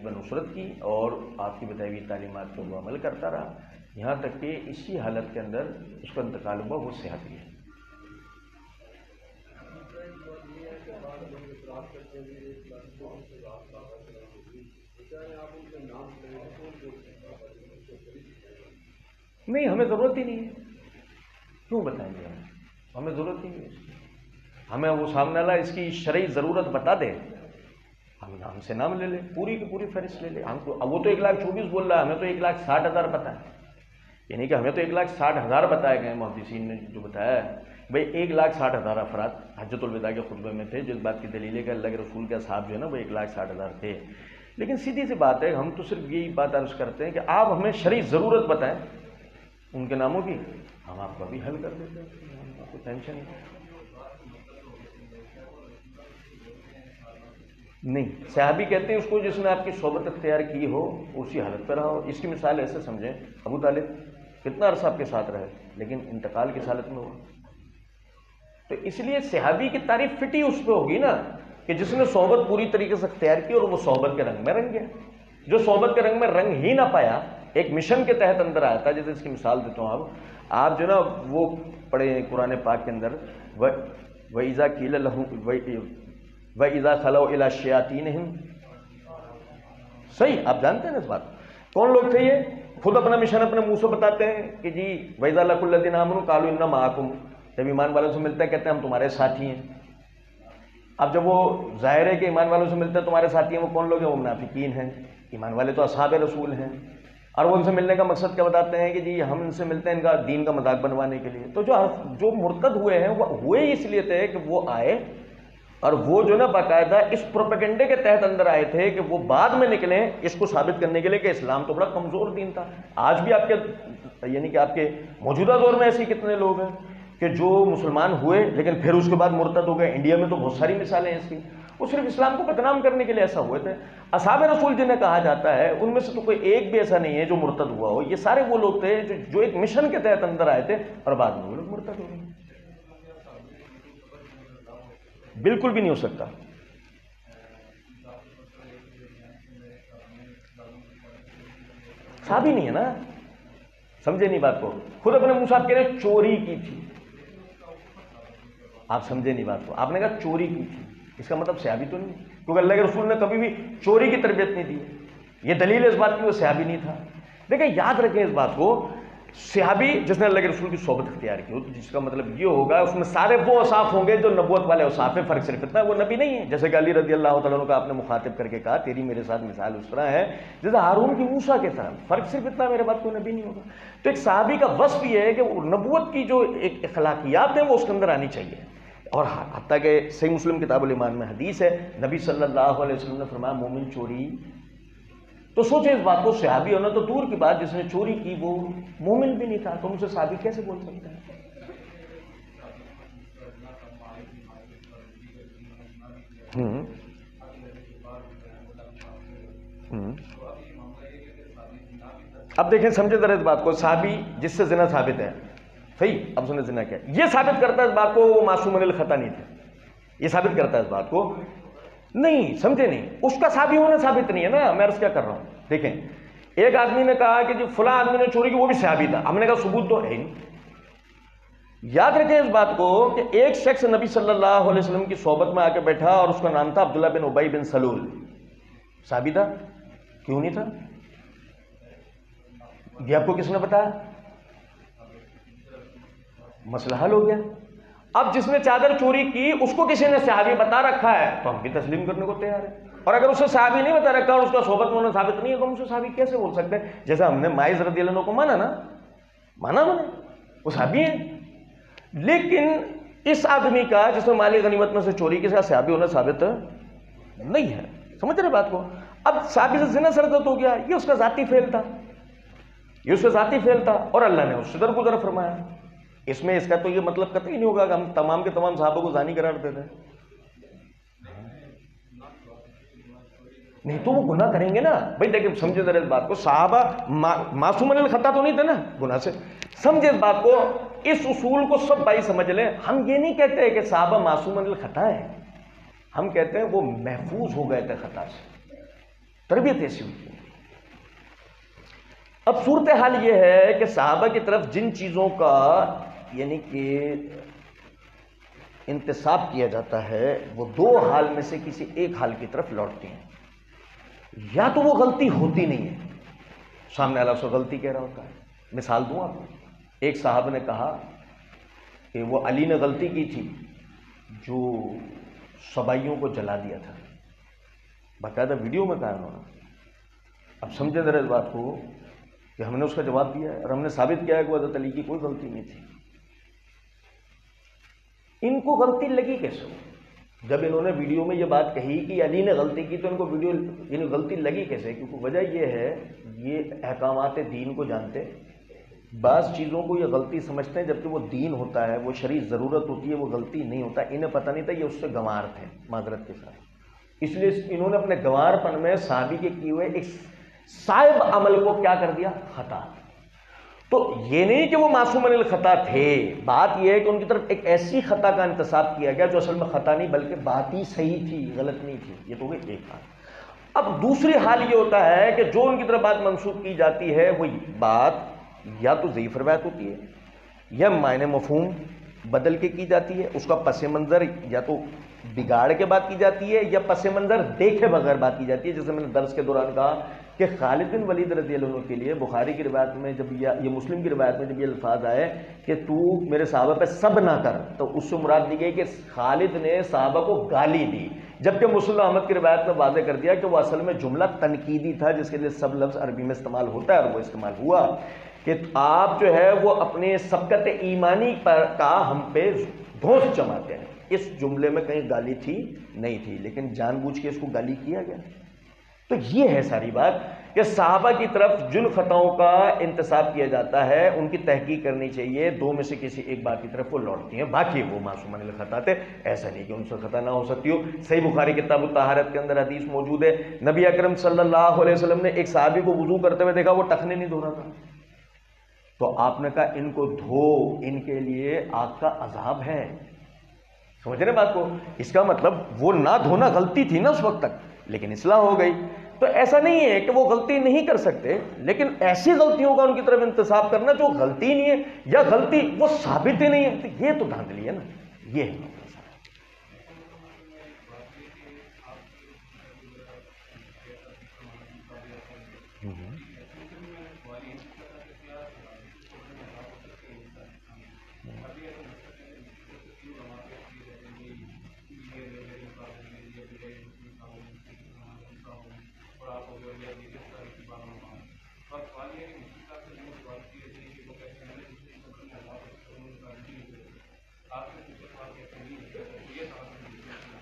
پر نصرت کی اور آپ کی بتائی ہوئی تعلیمات پر وہ عمل کرتا رہا، یہاں تک کہ اسی حالت کے اندر اس کا انتقال ہوا، وہ صحت ہے۔ نہیں، ہمیں ضرورت ہی نہیں ہے، کیوں بتائیں گے ہمیں ضرورت ہی نہیں ہے اس کی۔ ہمیں وہ سامنے والا اس کی شرعی ضرورت بتا دے، ہم نام سے نام لے لیں، پوری کی پوری فہرست لے لیں۔ ہم کو اب وہ تو 1,24,000 بول رہا ہے، ہمیں تو 1,60,000 پتہ ہے، یعنی کہ ہمیں تو 1,60,000 بتائے گئے محدثین نے جو بتایا ہے بھائی 1,60,000 افراد حجۃ الوداع کے خطبے میں تھے، جو اس بات کی دلیل ہے کہ اللہ کے رسول کے اصحاب جو ہے نا وہ 1,60,000 تھے۔ لیکن سیدھی سی بات ہے، ہم تو صرف یہی بات عرض کرتے ہیں کہ آپ ہمیں شرعی ضرورت بتائیں ان کے ناموں کی، ہم آپ کو ابھی حل کر دیتے ہیں، آپ کو ٹینشن نہیں۔ صحابی کہتے ہیں اس کو جس نے آپ کی صحبت اختیار کی ہو اسی حالت پہ رہا ہو۔ اس کی مثال ایسے سمجھیں، ابو طالب کتنا عرصہ آپ کے ساتھ رہے لیکن انتقال کس حالت میں ہوا؟ تو اس لیے صحابی کی تعریف فٹی اس پہ ہوگی نا کہ جس نے صحبت پوری طریقے سے اختیار کی اور وہ صحبت کے رنگ میں رنگ گیا۔ جو صحبت کے رنگ میں رنگ ہی نہ پایا، ایک مشن کے تحت اندر آیا تھا، جیسے اس کی مثال دیتا ہوں آپ جو نا وہ پڑھے قرآن پاک کے اندر وَإِذَا قِيلَ لَهُمْ وَإِذَا خَلَوْا إِلَىٰ شَيَاطِينِهِمْ، صحیح آپ جانتے ہیں نا اس بات۔ کون لوگ تھے یہ؟ خود اپنا مشن اپنے منہ سے بتاتے ہیں کہ جی وَإِذَا لَقُوا الَّذِينَ آمَنُوا قَالُوا إِنَّا مَعَكُمْ، جب ایمان والوں سے ملتے ہیں کہتے ہیں ہم تمہارے ساتھی ہیں۔ اب جب وہ ظاہر ہے کہ ایمان والوں سے ملتے ہیں تمہارے ساتھی ہیں، وہ کون لوگ ہیں؟ وہ منافقین ہیں۔ ایمان والے تو اصحاب رسول ہیں، اور وہ ان سے ملنے کا مقصد کیا بتاتے ہیں کہ جی ہم ان سے ملتے ہیں ان کا دین کا مذاق بنوانے کے لیے۔ تو جو مرتد ہوئے ہیں وہ ہوئے اس لیے تھے کہ وہ آئے اور وہ جو نا باقاعدہ اس پروپیگنڈے کے تحت اندر آئے تھے کہ وہ بعد میں نکلیں اس کو ثابت کرنے کے لیے کہ اسلام تو بڑا کمزور دین تھا۔ آج بھی آپ کے یعنی کہ آپ کے موجودہ دور میں ایسے کتنے لوگ ہیں کہ جو مسلمان ہوئے لیکن پھر اس کے بعد مرتد ہو گئے۔ انڈیا میں تو بہت ساری مثالیں ہیں اس کی، وہ صرف اسلام کو بدنام کرنے کے لیے ایسا ہوئے تھے۔ اصحاب رسول جنہیں کہا جاتا ہے ان میں سے تو کوئی ایک بھی ایسا نہیں ہے جو مرتد ہوا ہو، یہ سارے وہ لوگ تھے جو ایک مشن کے تحت اندر آئے تھے اور بعد میں وہ لوگ مرتد ہو گئے۔ بالکل بھی نہیں ہو سکتا۔ صحابی نہیں ہے نا، سمجھے نہیں بات کو۔ خود اپنے منہ سے آپ کہہ رہے ہیں چوری کی تھی، آپ سمجھے نہیں بات کو۔ آپ نے کہا چوری کی تھی، اس کا مطلب صحابی تو نہیں، کیونکہ اللہ کے رسول نے کبھی بھی چوری کی تربیت نہیں دی۔ یہ دلیل ہے اس بات کی وہ صحابی نہیں تھا۔ دیکھیں یاد رکھیں اس بات کو، صحابی جس نے اللہ کے رسول کی صحبت اختیار کی ہو، جس کا مطلب یہ ہوگا اس میں سارے وہ اوصاف ہوں گے جو نبوت والے اوصاف ہیں۔ فرق صرف اتنا ہے وہ نبی نہیں ہے، جیسے کہ علی رضی اللہ تعالیٰ عنہ کا آپ نے مخاطب کر کے کہا تیری میرے ساتھ مثال اس طرح ہے جیسے ہارون کی موسیٰ کے ساتھ، فرق صرف اتنا میرے بات کوئی نبی نہیں ہوگا۔ تو ایک صحابی کا وصف یہ ہے کہ نبوت کی جو ایک اخلاقیات ہیں وہ اس کے اندر آنی چاہیے۔ اور حتیٰ کہ صحیح مسلم کتاب الایمان میں حدیث ہے، نبی صلی اللہ علیہ وسلم نے فرمایا مومن چوری، تو سوچیں اس بات کو، صحابی ہونا تو دور کی بات، جس نے چوری کی وہ مومن بھی نہیں تھا، تو ان سے صحابی کیسے بول سکتے ہیں؟ اب دیکھیں سمجھے ذرا اس بات کو، صحابی جس سے زنا ثابت ہے، صحیح اب اس نے زنا کیا، یہ ثابت کرتا ہے اس بات کو وہ معصوم من الخطا نہیں تھے، یہ ثابت کرتا ہے اس بات کو نہیں، سمجھے نہیں، اس کا صحابی ہونا ثابت نہیں ہے نا۔ میں عرض کیا کر رہا ہوں، دیکھیں ایک آدمی نے کہا کہ جو فلاں آدمی نے چوری کی وہ بھی صحابی تھا، ہم نے کہا ثبوت تو ہے ہی۔ یاد رکھیں اس بات کو کہ ایک شخص نبی صلی اللہ علیہ وسلم کی صحبت میں آ کے بیٹھا اور اس کا نام تھا عبداللہ بن ابی بن سلول، صحابی تھا؟ کیوں نہیں تھا؟ یہ آپ کو کس نے بتایا؟ مسئلہ حل ہو گیا۔ اب جس نے چادر چوری کی اس کو کسی نے صحابی بتا رکھا ہے تو ہم بھی تسلیم کرنے کو تیار ہیں، اور اگر اسے صحابی نہیں بتا رکھا اور اس کا صحبت میں ہونا ثابت نہیں ہے تو ہم اسے صحابی کیسے بول سکتے ہیں؟ جیسے ہم نے مائز رضی اللہ عنہ کو مانا نا، مانا میں نے وہ صحابی ہیں، لیکن اس آدمی کا جس نے مالی غنیمت میں سے چوری کی صحابی ہونا ثابت نہیں ہے۔ سمجھ رہے بات کو؟ اب صحابی سے زنا سرزد ہو گیا، یہ اس کا ذاتی فعل تھا، یہ اس کا ذاتی فعل تھا اور اللہ نے اس سے درگزر فرمایا۔ اس میں اس کا تو یہ مطلب قطعی نہیں ہوگا کہ ہم تمام کے تمام صحابوں کو زانی قرار دیتے ہیں، نہیں تو وہ گناہ کریں گے نا بھائی۔ دیکھیں سمجھے ذرا اس بات کو، صحابہ معصوم من الخطا تو نہیں تھے نا گناہ سے، سمجھے اس بات کو، اس اصول کو سب بھائی سمجھ لیں۔ ہم یہ نہیں کہتے کہ صحابہ معصوم من الخطا ہیں، ہم کہتے ہیں وہ محفوظ ہو گئے تھے خطا سے، تربیت ایسی ہوتی ہے۔ اب صورتحال یہ ہے کہ صحابہ کی طرف جن چیزوں کا یعنی کہ انتساب کیا جاتا ہے وہ دو حال میں سے کسی ایک حال کی طرف لوٹتی ہیں، یا تو وہ غلطی ہوتی نہیں ہے، سامنے والا سے غلطی کہہ رہا ہوتا ہے۔ مثال دوں آپ کو، ایک صاحب نے کہا کہ وہ علی نے غلطی کی تھی جو سبائیوں کو جلا دیا تھا، باقاعدہ ویڈیو میں کہا انہوں نے۔ اب سمجھیں ذرا اس بات کو کہ ہم نے اس کا جواب دیا ہے اور ہم نے ثابت کیا ہے کہ حضرت علی کی کوئی غلطی نہیں تھی۔ ان کو غلطی لگی کیسے؟ جب انہوں نے ویڈیو میں یہ بات کہی کہ علی نے غلطی کی تو ان کو ویڈیو یعنی غلطی لگی کیسے؟ کیونکہ وجہ یہ ہے، یہ احکامات دین کو جانتے، بعض چیزوں کو یہ غلطی سمجھتے ہیں جبکہ وہ دین ہوتا ہے، وہ شرعی ضرورت ہوتی ہے، وہ غلطی نہیں ہوتا۔ انہیں پتہ نہیں تھا، یہ اس سے گنوار تھے معذرت کے ساتھ، اس لیے انہوں نے اپنے گنوار پن میں صحابی کے کیے ہوئے ایک صائب عمل کو کیا کر دیا؟ خطا۔ تو یہ نہیں کہ وہ معصوم عن الخطا تھے، بات یہ ہے کہ ان کی طرف ایک ایسی خطا کا انتساب کیا گیا جو اصل میں خطا نہیں بلکہ بات ہی صحیح تھی، غلط نہیں تھی۔ یہ تو ایک حال۔ اب دوسری حال یہ ہوتا ہے کہ جو ان کی طرف بات منسوخ کی جاتی ہے وہ بات یا تو ضعیف روایت ہوتی ہے یا معنی مفہوم بدل کے کی جاتی ہے، اس کا پس منظر یا تو بگاڑ کے بات کی جاتی ہے یا پس منظر دیکھے بغیر بات کی جاتی ہے۔ جیسے میں نے درس کے دوران کہا کہ خالد بن ولید رضی اللہ عنہ کے لیے بخاری کی روایت میں جب یہ مسلم کی روایت میں جب یہ الفاظ آئے کہ تو میرے صحابہ پہ سب نہ کر، تو اس سے مراد دی گئی کہ خالد نے صحابہ کو گالی دی، جبکہ مسلم احمد کی روایت میں واضح کر دیا کہ وہ اصل میں جملہ تنقیدی تھا جس کے لیے سب لفظ عربی میں استعمال ہوتا ہے اور وہ استعمال ہوا کہ آپ جو ہے وہ اپنے سبقت ایمانی پر کا ہم پہ دھوس جماتے ہیں۔ اس جملے میں کہیں گالی تھی نہیں تھی، لیکن جان بوجھ کے اس کو گالی کیا گیا۔ تو یہ ہے ساری بات کہ صحابہ کی طرف جن خطاؤں کا انتساب کیا جاتا ہے ان کی تحقیق کرنی چاہیے، دو میں سے کسی ایک بات کی طرف وہ لوٹتی ہیں، باقی وہ معصوم عن الخطا تھے، ایسا نہیں کہ ان سے خطا نہ ہو سکتی ہو۔ صحیح بخاری کتاب الطہارت کے اندر حدیث موجود ہے، نبی اکرم صلی اللہ علیہ وسلم نے ایک صحابی کو وضو کرتے ہوئے دیکھا، وہ ٹخنے نہیں دھو رہا تھا، تو آپ نے کہا ان کو دھو، ان کے لیے آگ کا عذاب ہے۔ سمجھ رہے بات کو؟ اس کا مطلب وہ نہ دھونا غلطی تھی نا اس وقت تک، لیکن اصلاح ہو گئی۔ تو ایسا نہیں ہے کہ وہ غلطی نہیں کر سکتے، لیکن ایسی غلطیوں کا ان کی طرف انتساب کرنا جو غلطی نہیں ہے یا غلطی وہ ثابت ہی نہیں ہے، تو یہ تو دھاندلی ہے نا، یہ ہے۔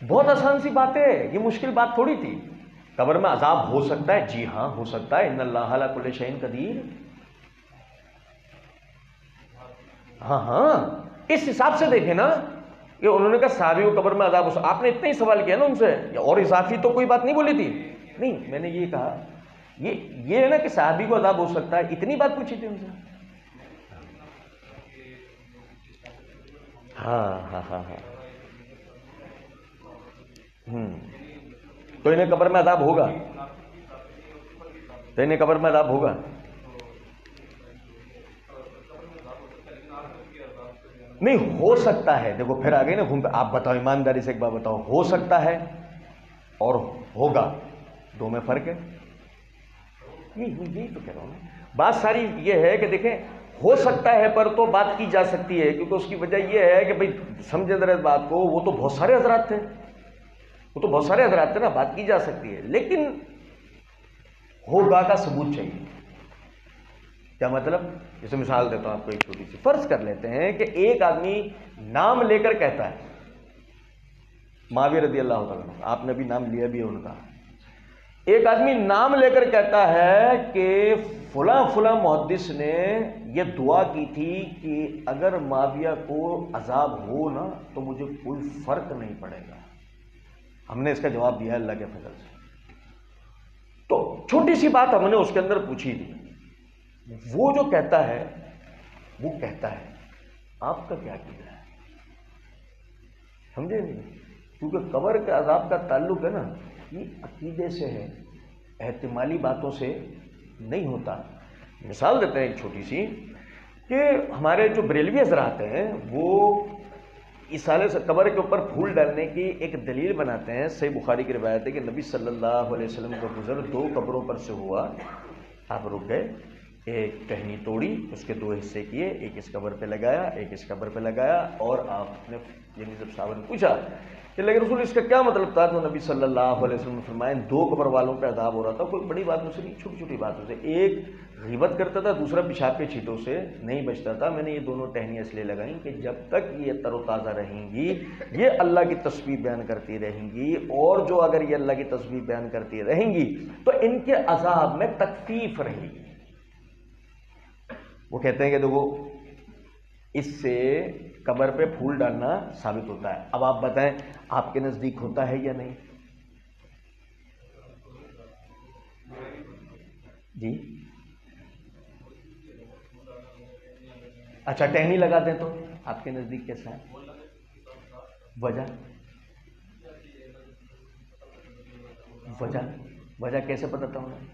بہت آسان سی بات ہے، یہ مشکل بات تھوڑی تھی۔ قبر میں عذاب ہو سکتا ہے، جی ہاں ہو سکتا ہے، ان اللہ علی کل شیء قدیر۔ ہاں اس حساب سے دیکھیں نا کہ انہوں نے کہا صحابی کو قبر میں عذاب ہو سکتا ہے، آپ نے اتنا ہی سوال کیا نا ان سے، اور اضافی تو کوئی بات نہیں بولی تھی؟ نہیں، میں نے یہ کہا یہ ہے نا کہ صحابی کو عذاب ہو سکتا ہے، اتنی بات پوچھی تھی ان سے۔ ہاں تو انہیں قبر میں عذاب ہوگا، تو انہیں قبر میں عذاب ہوگا۔ نہیں ہو سکتا ہے، دیکھو پھر آگے نا گھوم پہ، آپ بتاؤ ایمانداری سے ایک بات بتاؤ، ہو سکتا ہے اور ہوگا، دو میں فرق ہے۔ یہی تو کہہ رہا ہوں نا، بات ساری یہ ہے کہ دیکھیں ہو سکتا ہے پر تو بات کی جا سکتی ہے، کیونکہ اس کی وجہ یہ ہے کہ بھئی سمجھے ذرا اس بات کو، وہ تو بہت سارے حضرات تھے، نا، بات کی جا سکتی ہے، لیکن ہوگا کا ثبوت چاہیے۔ کیا مطلب؟ جیسے مثال دیتا ہوں آپ کو ایک چھوٹی سی، فرض کر لیتے ہیں کہ ایک آدمی نام لے کر کہتا ہے، معاویہ رضی اللہ تعالیٰ عنہ، آپ نے بھی نام لیا بھی ہے ان کا، ایک آدمی نام لے کر کہتا ہے کہ فلاں فلاں محدث نے یہ دعا کی تھی کہ اگر معاویہ کو عذاب ہو نا تو مجھے کوئی فرق نہیں پڑے گا۔ ہم نے اس کا جواب دیا اللہ کے فضل سے۔ تو چھوٹی سی بات ہم نے اس کے اندر پوچھی تھی، وہ جو کہتا ہے وہ کہتا ہے آپ کا کیا عقیدہ ہے؟ سمجھے نہیں؟ کیونکہ قبر کے عذاب کا تعلق ہے نا یہ عقیدے سے ہے، احتمالی باتوں سے نہیں ہوتا. مثال دیتے ہیں ایک چھوٹی سی کہ ہمارے جو بریلوی حضرات ہیں وہ اصالے سے قبر کے اوپر پھول ڈالنے کی ایک دلیل بناتے ہیں. صحیح بخاری کی روایت ہے کہ نبی صلی اللہ علیہ وسلم کا گزر 2 قبروں پر سے ہوا. آپ رک گئے, ایک ٹہنی توڑی, اس کے 2 حصے کیے, ایک اس قبر پہ لگایا, ایک اس قبر پہ لگایا, اور آپ نے یعنی جب صحابہ نے پوچھا کہ لیکن رسول اس کا کیا مطلب تھا, تو نبی صلی اللہ علیہ وسلم نے فرمایا 2 قبر والوں پہ عذاب ہو رہا تھا. کوئی بڑی بات سے نہیں, چھوٹی چھوٹی باتوں سے. ایک غیبت کرتا تھا, دوسرا پیشاب کے چھینٹوں سے نہیں بچتا تھا. میں نے یہ دونوں ٹہنیاں اس لیے لگائیں کہ جب تک یہ تر و تازہ رہیں گی, یہ اللہ کی تسبیح بیان کرتی رہیں گی, اور جو اگر یہ اللہ کی تسبیح بیان کرتی رہیں گی تو ان کے عذاب میں تخفیف رہے گی. وہ کہتے ہیں کہ دیکھو اس سے قبر پہ پھول ڈالنا ثابت ہوتا ہے. اب آپ بتائیں آپ کے نزدیک ہوتا ہے یا نہیں؟ جی اچھا, ٹہنی لگا دیں تو آپ کے نزدیک کیسا ہے؟ وجہ کیسے پتہ تھا انہیں؟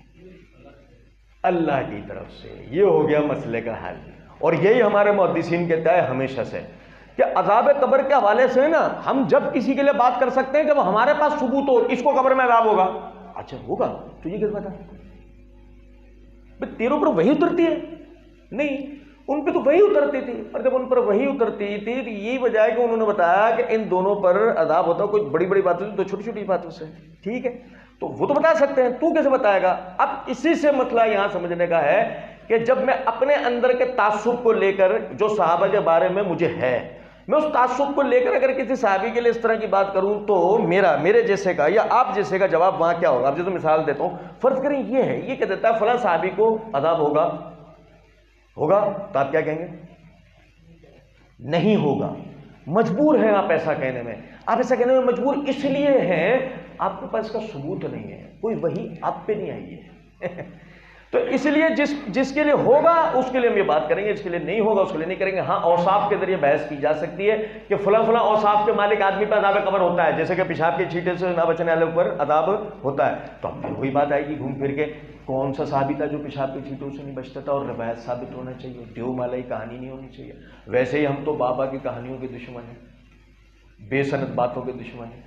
اللہ کی طرف سے. یہ ہو گیا مسئلے کا حل. اور یہی ہمارے محدثین کہتا ہے ہمیشہ سے کہ عذاب قبر کے حوالے سے نا ہم جب کسی کے لیے بات کر سکتے ہیں جب ہمارے پاس ثبوت ہو اس کو قبر میں عذاب ہوگا. اچھا ہوگا, تجھے کس پتا؟ تیروں پر وہی اترتی ہے؟ نہیں, ان پہ تو وہی اترتی تھی. اور جب ان پر وہی اترتی تھی تو یہی وجہ ہے کہ انہوں نے بتایا کہ ان دونوں پر عذاب ہوتا ہے. کوئی بڑی بڑی باتوں سے تو چھوٹی چھوٹی باتوں سے. ٹھیک ہے, تو وہ تو بتا سکتے ہیں, تو کیسے بتائے گا؟ اب اسی سے مسئلہ یہاں سمجھنے کا ہے کہ جب میں اپنے اندر کے تعصب کو لے کر جو صحابہ کے بارے میں مجھے ہے, میں اس تعصب کو لے کر اگر کسی صحابی کے لیے اس طرح کی بات کروں تو میرے جیسے کا یا آپ جیسے کا جواب وہاں کیا ہوگا؟ اب جیسے مثال دیتا ہوں, فرض کریں یہ ہے, یہ کہہ دیتا ہے فلاں صحابی کو عذاب ہوگا, تو آپ کیا کہیں گے؟ نہیں ہوگا. مجبور ہیں آپ ایسا کہنے میں. آپ ایسا کہنے میں مجبور اس لیے ہیں آپ کے پاس کا ثبوت نہیں ہے, کوئی وحی آپ پہ نہیں آئی ہے. تو اس لیے جس کے لیے ہوگا اس کے لیے ہم یہ بات کریں گے, جس کے لیے نہیں ہوگا اس کے لیے نہیں کریں گے. ہاں اوصاف کے ذریعے بحث کی جا سکتی ہے کہ فلاں فلاں اوصاف کے مالک آدمی پر عذاب قبر ہوتا ہے, جیسے کہ پیشاب کے چھینٹے سے نہ بچنے والے پر عذاب ہوتا ہے. تو اب پھر وہی بات آئے گی گھوم پھر کے, کون سا صحابی تھا جو پیشاب کے چھینٹوں سے نہیں بچتا تھا؟ اور روایت ثابت ہونا چاہیے, دیو مالائی کہانی نہیں ہونی چاہیے. ویسے ہی ہم تو بابا کی کہانیوں کے دشمن ہیں, بے سند باتوں کے دشمن ہیں.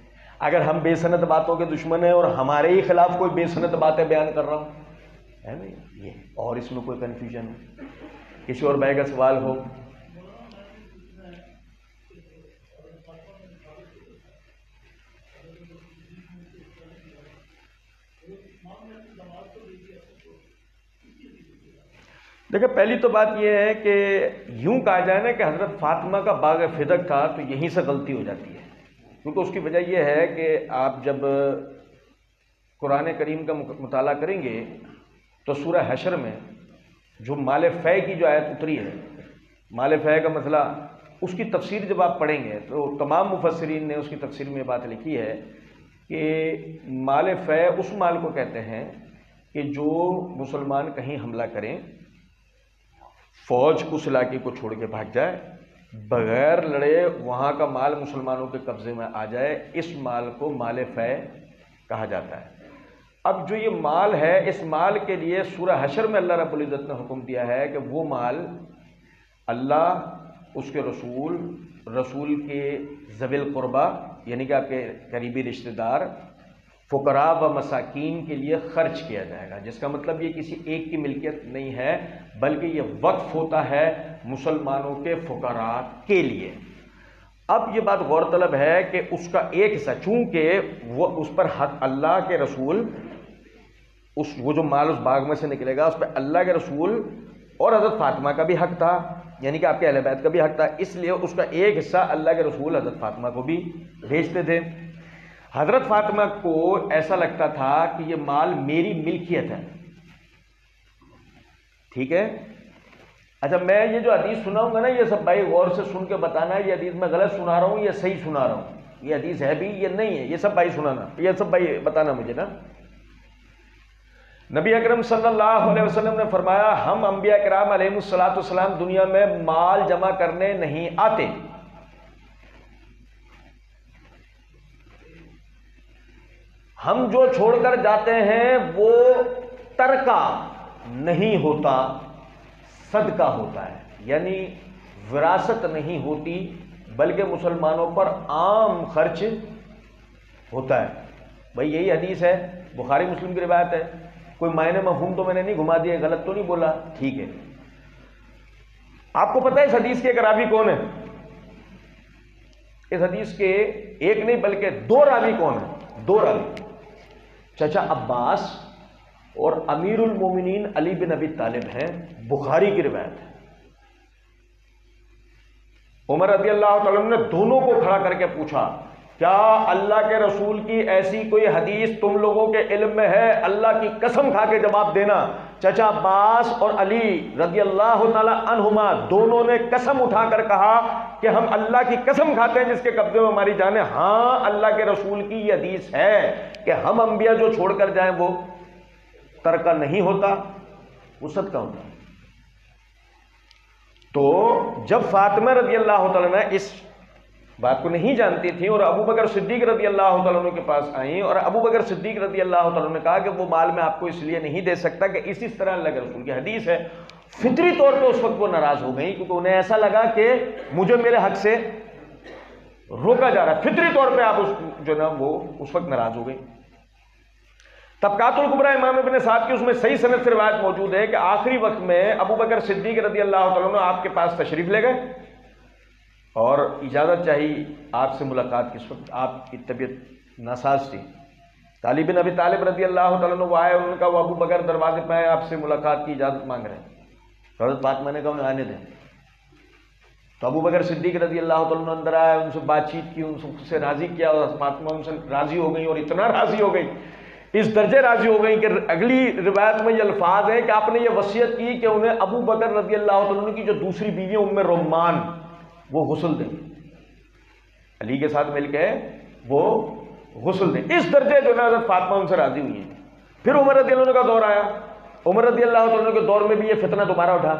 اگر ہم بے سند باتوں کے دشمن ہیں اور ہمارے ہی خلاف کوئی بے سند باتیں بیان کر رہا ہوں ہے بھائی یہ, اور اس میں کوئی کنفیوژن ہو, کسی اور بھائی کا سوال ہو؟ دیکھیں پہلی تو بات یہ ہے کہ یوں کہا جائے نا کہ حضرت فاطمہ کا باغ فدق تھا تو یہیں سے غلطی ہو جاتی ہے. کیونکہ اس کی وجہ یہ ہے کہ آپ جب قرآن کریم کا مطالعہ کریں گے تو سورہ حشر میں جو مال فے کی جو آیت اتری ہے, مال فے کا مسئلہ, اس کی تفسیر جب آپ پڑھیں گے تو تمام مفسرین نے اس کی تفسیر میں یہ بات لکھی ہے کہ مال فے اس مال کو کہتے ہیں کہ جو مسلمان کہیں حملہ کریں, فوج اس علاقے کو چھوڑ کے بھاگ جائے, بغیر لڑے وہاں کا مال مسلمانوں کے قبضے میں آ جائے, اس مال کو مال فے کہا جاتا ہے. اب جو یہ مال ہے, اس مال کے لیے سورہ حشر میں اللہ رب العزت نے حکم دیا ہے کہ وہ مال اللہ, اس کے رسول کے ذوی القربہ یعنی کہ آپ کے قریبی رشتہ دار, فقراء و مساکین کے لیے خرچ کیا جائے گا. جس کا مطلب یہ کسی ایک کی ملکیت نہیں ہے بلکہ یہ وقف ہوتا ہے مسلمانوں کے فقراء کے لیے. اب یہ بات غور طلب ہے کہ اس کا ایک حصہ, چونکہ وہ اس پر حق اللہ کے رسول, وہ جو مال اس باغ میں سے نکلے گا اس پہ اللہ کے رسول اور حضرت فاطمہ کا بھی حق تھا, یعنی کہ آپ کے اہل بیت کا بھی حق تھا. اس لیے اس کا ایک حصہ اللہ کے رسول حضرت فاطمہ کو بھی بھیجتے تھے. حضرت فاطمہ کو ایسا لگتا تھا کہ یہ مال میری ملکیت ہے. ٹھیک ہے, اچھا میں یہ جو حدیث سناؤں گا نا, یہ سب بھائی غور سے سن کے بتانا یہ حدیث میں غلط سنا رہا ہوں یا صحیح سنا رہا ہوں, یہ حدیث ہے بھی یہ نہیں ہے, یہ سب بھائی سنانا, یہ سب بھائی بتانا مجھے نا. نبی اکرم صلی اللہ علیہ وسلم نے فرمایا ہم انبیاء کرام علیہ الصلوۃ والسلام دنیا میں مال جمع کرنے نہیں آتے, ہم جو چھوڑ کر جاتے ہیں وہ ترکہ نہیں ہوتا، صدقہ ہوتا ہے، یعنی وراثت نہیں ہوتی بلکہ مسلمانوں پر عام خرچ ہوتا ہے۔ بھائی یہی حدیث ہے، بخاری مسلم کی روایت ہے، کوئی معنی مفہوم تو میں نے نہیں گھما دیا، غلط تو نہیں بولا، ٹھیک ہے۔ آپ کو پتہ ہے اس حدیث کے ایک راوی کون ہے؟ اس حدیث کے ایک نہیں بلکہ دو راوی کون ہیں؟ دو راوی، چچا عباس اور امیر المومنین علی بن ابی طالب ہیں، بخاری کی روایت ہے۔ عمر رضی اللہ تعالیٰ عنہ نے دونوں کو کھڑا کر کے پوچھا، کیا اللہ کے رسول کی ایسی کوئی حدیث تم لوگوں کے علم میں ہے؟ اللہ کی قسم کھا کے جواب دینا۔ چچا عباس اور علی رضی اللہ تعالی عنہما دونوں نے قسم اٹھا کر کہا کہ ہم اللہ کی قسم کھاتے ہیں جس کے قبضے میں ہماری جانیں، ہاں اللہ کے رسول کی یہ حدیث ہے کہ ہم انبیاء جو چھوڑ کر جائیں وہ ترکہ نہیں ہوتا، وہ صدقہ ہوتا ہے۔ تو جب فاطمہ رضی اللہ تعالیٰ نے اس بات کو نہیں جانتی تھی اور ابو بکر صدیق رضی اللہ تعالیٰ عنہ کے پاس آئیں، اور ابو بکر صدیق رضی اللہ تعالیٰ عنہ نے کہا کہ وہ مال میں آپ کو اس لیے نہیں دے سکتا کہ اسی طرح اللہ کے رسول کی حدیث ہے، فطری طور پہ اس وقت وہ ناراض ہو گئی، کیونکہ انہیں ایسا لگا کہ مجھے میرے حق سے روکا جا رہا ہے، فطری طور پہ آپ جو نا وہ اس وقت ناراض ہو گئی۔ طبقات الکبریٰ امام ابن سعد کی اس میں صحیح سند سے روایت موجود ہے کہ آخری وقت میں ابو بکر صدیق رضی اللہ تعالیٰ عنہ آپ کے پاس تشریف لے گئے اور اجازت چاہی آپ سے ملاقات کی۔ اس وقت آپ کی طبیعت ناساز تھی، علی بن ابی طالب رضی اللہ تعالیٰ عنہ وہ آئے، انہوں نے کہا وہ ابو بکر دروازے پہ آئے، آپ سے ملاقات کی اجازت مانگ رہے ہیں۔ حضرت فاطمہ نے کہا انہیں آنے دیں، تو ابو بکر صدیق رضی اللہ تعالیٰ عنہ اندر آئے، ان سے بات چیت کی، ان سے راضی کیا، اور فاطمہ ان سے راضی ہو گئی، اور اتنا راضی ہو گئی، اس درجے راضی ہو گئی کہ اگلی روایت میں یہ الفاظ ہے کہ آپ نے یہ وصیت کی کہ انہیں ابو بکر رضی اللہ تعالیٰ عنہ کی جو دوسری بیوی ام رومان وہ غسل دیں، علی کے ساتھ مل کے وہ غسل دیں، اس درجے جو ہے حضرت فاطمہ ان سے راضی ہوئی ہیں۔ پھر عمر رضی اللہ عنہ کا دور آیا، عمر رضی اللہ تعالیٰ عنہ کے دور میں بھی یہ فتنہ دوبارہ اٹھا،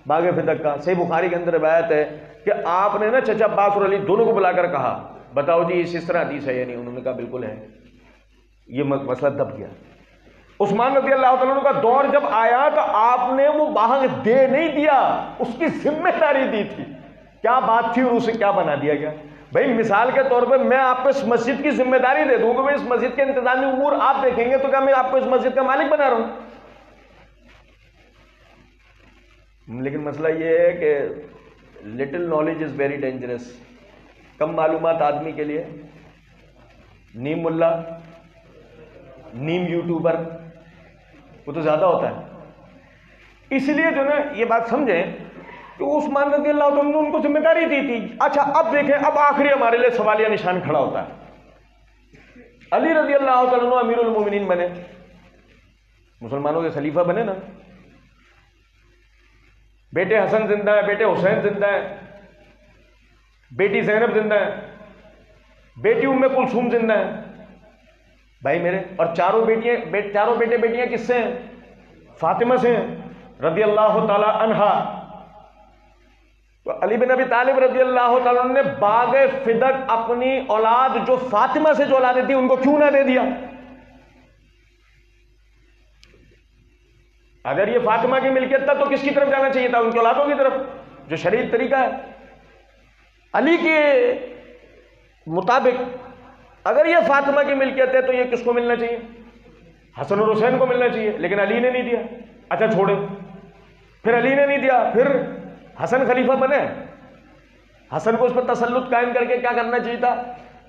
باغ فتق کا۔ صحیح بخاری کے اندر روایت ہے کہ آپ نے نا چچا عباس اور علی دونوں کو بلا کر کہا بتاؤ جی اس طرح حدیث ہے یا نہیں؟ انہوں نے کہا بالکل ہے، یہ مسئلہ دب گیا۔ عثمان رضی اللہ تعالیٰ عنہ کا دور جب آیا تو آپ نے وہ باغ دے نہیں دیا، اس کی ذمہ داری دی تھی، کیا بات تھی اور اسے کیا بنا دیا گیا؟ بھائی مثال کے طور پہ میں آپ کو اس مسجد کی ذمہ داری دے دوں کہ میں اس مسجد کے انتظامی امور آپ دیکھیں گے، تو کیا میں آپ کو اس مسجد کا مالک بنا رہا ہوں؟ لیکن مسئلہ یہ ہے کہ little knowledge is very dangerous, کم معلومات آدمی کے لیے نیم ملا نیم یوٹیوبر وہ تو زیادہ ہوتا ہے۔ اس لیے جو نا یہ بات سمجھیں کہ عثمان رضی اللہ عنہ نے ان کو ذمہ داری دی تھی۔ اچھا اب دیکھیں، اب آخری ہمارے لیے سوالیہ نشان کھڑا ہوتا ہے، علی رضی اللہ تعالیٰ عنہ امیر المومنین بنے، مسلمانوں کے خلیفہ بنے نا، بیٹے حسن زندہ ہے، بیٹے حسین زندہ ہے، بیٹی زینب زندہ ہے، بیٹی ام کلثوم زندہ ہے، بھائی میرے، اور چاروں بیٹے بیٹیاں کس سے ہیں؟ فاطمہ سے ہیں رضی اللہ تعالی عنہا۔ تو علی بن ابی طالب رضی اللہ تعالیٰ عنہ نے باغ فدق اپنی اولاد جو فاطمہ سے جو اولادیں تھیں ان کو کیوں نہ دے دیا؟ اگر یہ فاطمہ کی ملکیت تھا تو کس کی طرف جانا چاہیے تھا؟ ان کی اولادوں کی طرف، جو شریعت طریقہ ہے علی کے مطابق۔ اگر یہ فاطمہ کی ملکیت ہے تو یہ کس کو ملنا چاہیے؟ حسن اور حسین کو ملنا چاہیے، لیکن علی نے نہیں دیا۔ اچھا چھوڑیں، پھر علی نے نہیں دیا، پھر حسن خلیفہ بنے، حسن کو اس پر تسلط قائم کر کے کیا کرنا چاہیے تھا؟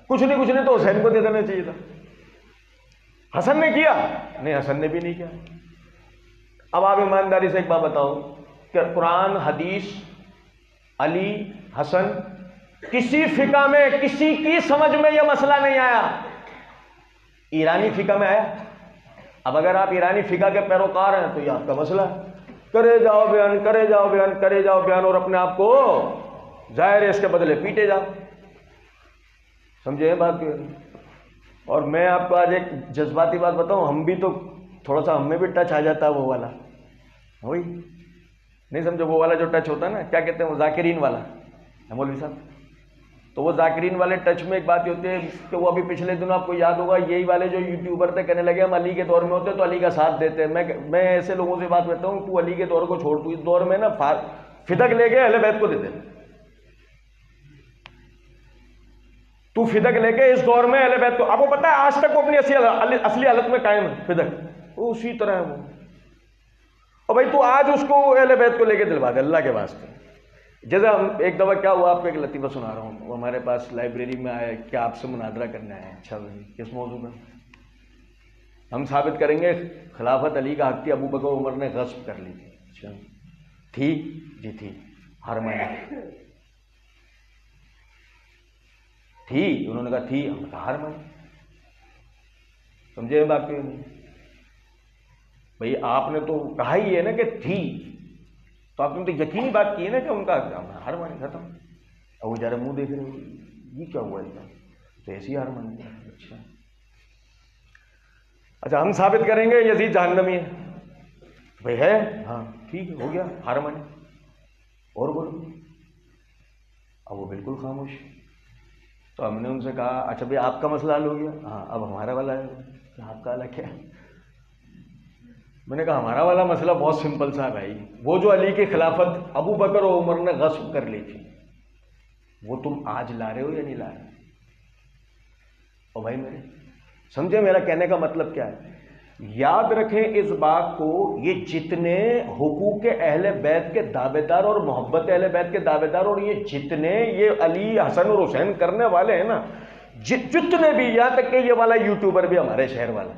کچھ نہیں تو حسین کو دے دینا چاہیے تھا۔ حسن نے کیا؟ نہیں، حسن نے بھی نہیں کیا۔ اب آپ ایمانداری سے ایک بات بتاؤ کہ قرآن حدیث علی حسن کسی فقہ میں کسی کی سمجھ میں یہ مسئلہ نہیں آیا، ایرانی فقہ میں آیا؟ اب اگر آپ ایرانی فقہ کے پیروکار ہیں تو یہ آپ کا مسئلہ ہے، کرے جاؤ بیان کرے جاؤ بیان کرے جاؤ بیان، اور اپنے آپ کو ظاہر ہے اس کے بدلے پیٹے جاؤ، سمجھے یہ بات؟ اور میں آپ کو آج ایک جذباتی بات بتاؤں، ہم بھی تو تھوڑا سا ہم میں بھی ٹچ آ جاتا ہے وہ والا، وہی نہیں سمجھو وہ والا جو ٹچ ہوتا ہے نا، کیا کہتے ہیں وہ ذاکرین والا، مولوی صاحب تو وہ ذاکرین والے ٹچ میں ایک بات یہ ہوتی ہے کہ وہ ابھی پچھلے دنوں آپ کو یاد ہوگا یہی والے جو یوٹیوبر تھے کہنے لگے ہم علی کے دور میں ہوتے تو علی کا ساتھ دیتے. میں ایسے لوگوں سے بات کرتا ہوں تو علی کے دور کو چھوڑ, تو اس دور میں نا فدق لے کے اہل بیت کو دیتے, تو فدق لے کے اس دور میں اہل بیت کو, آپ کو پتا ہے آج تک وہ اپنی اصلی حالت میں قائم ہے فدق, وہ اسی طرح ہے وہ. اور بھائی تو آج اس کو اہل بیت کو لے کے دلوا دے اللہ کے واسطے. جیسے ہم ایک دفعہ کیا ہوا, آپ کو ایک لطیفہ سنا رہا ہوں, وہ ہمارے پاس لائبریری میں آیا کہ آپ سے مناظرہ کرنا ہے. اچھا بھائی کس موضوع پر؟ ہم ثابت کریں گے خلافت علی کا حق تھی, ابو بکر عمر نے غصب کر لی تھی. اچھا تھی جی تھی, ہر مانے تھی, انہوں نے کہا تھی, ہم نے کہا ہر مانے. سمجھے بات کیوں نہیں بھائی, آپ نے تو کہا ہی ہے نا کہ تھی, تو آپ نے تو یقینی بات کی ہے نا کہ ان کا ہر مانے ختم. اب وہ جارے منہ دیکھ رہے ہیں یہ کیا ہوا ہے, تو ایسی ہر مانے. اچھا ہم ثابت کریں گے یزید جہنمی ہے, بھائی ہے, ہاں ٹھیک ہے ہو گیا ہر مانے, اور بولو. اب وہ بالکل خاموش. تو ہم نے ان سے کہا اچھا بھائی آپ کا مسئلہ حل ہو گیا, ہاں اب ہمارا والا ہے, آپ کا الگ کیا ہے؟ میں نے کہا ہمارا والا مسئلہ بہت سمپل سا ہے بھائی, وہ جو علی کی خلافت ابو بکر و عمر نے غصب کر لی تھی وہ تم آج لا رہے ہو یا نہیں لا رہے؟ اور بھائی میرے سمجھے میرا کہنے کا مطلب کیا ہے؟ یاد رکھیں اس بات کو, یہ جتنے حقوق اہل بیت کے دعوے دار اور محبت اہل بیت کے دعوے دار اور یہ جتنے یہ علی حسن اور حسین کرنے والے ہیں نا, جتنے بھی, یہاں تک کہ یہ والا یوٹیوبر بھی ہمارے شہر والا,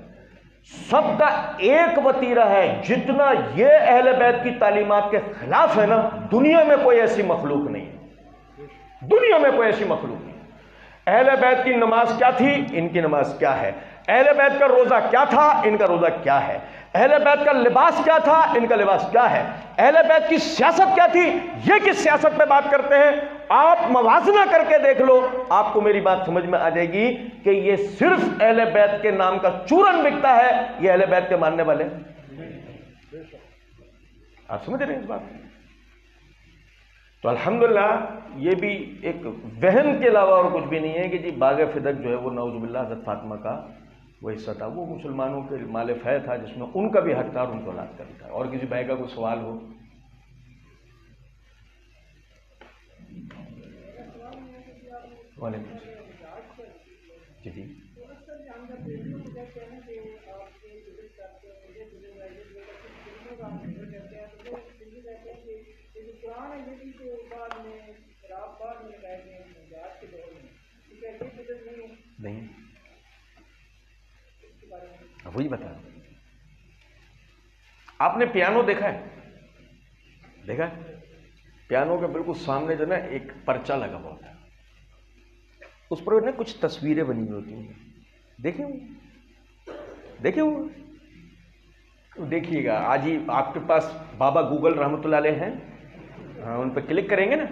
سب کا ایک وتیرہ ہے, جتنا یہ اہل بیت کی تعلیمات کے خلاف ہے نا, دنیا میں کوئی ایسی مخلوق نہیں ہے, دنیا میں کوئی ایسی مخلوق نہیں. اہل بیت کی نماز کیا تھی, ان کی نماز کیا ہے. اہل بیت کا روزہ کیا تھا, ان کا روزہ کیا ہے. اہل بیت کا لباس کیا تھا, ان کا لباس کیا ہے. اہل بیت کی سیاست کیا تھی, یہ کس سیاست پہ بات کرتے ہیں. آپ موازنہ کر کے دیکھ لو, آپ کو میری بات سمجھ میں آ جائے گی کہ یہ صرف اہل بیت کے نام کا چورن بکتا ہے, یہ اہل بیت کے ماننے والے. آپ سمجھ رہے ہیں اس بات کو؟ تو الحمدللہ یہ بھی ایک وہم کے علاوہ اور کچھ بھی نہیں ہے کہ جی باغ فدق جو ہے وہ نعوذ باللہ حضرت فاطمہ کا وہ حصہ تھا, وہ مسلمانوں کے مال فہ تھا جس میں ان کا بھی حق تھا اور ان کو اولاد کا بھی تھا. اور کسی بھائی کا کوئی سوال ہو؟ وعلیکم السلام. جی جی نہیں, وہی بتا. آپ نے پیانو دیکھا ہے؟ دیکھا ہے پیانو کے بالکل سامنے جو نا ایک پرچہ لگا ہوا ہوتا ہے, اس پر نا کچھ تصویریں بنی ہوئی ہوتی ہیں. دیکھیں دیکھیں دیکھیے گا, آج ہی آپ کے پاس بابا گوگل رحمۃ اللہ علیہ ہیں, ان پہ کلک کریں گے نا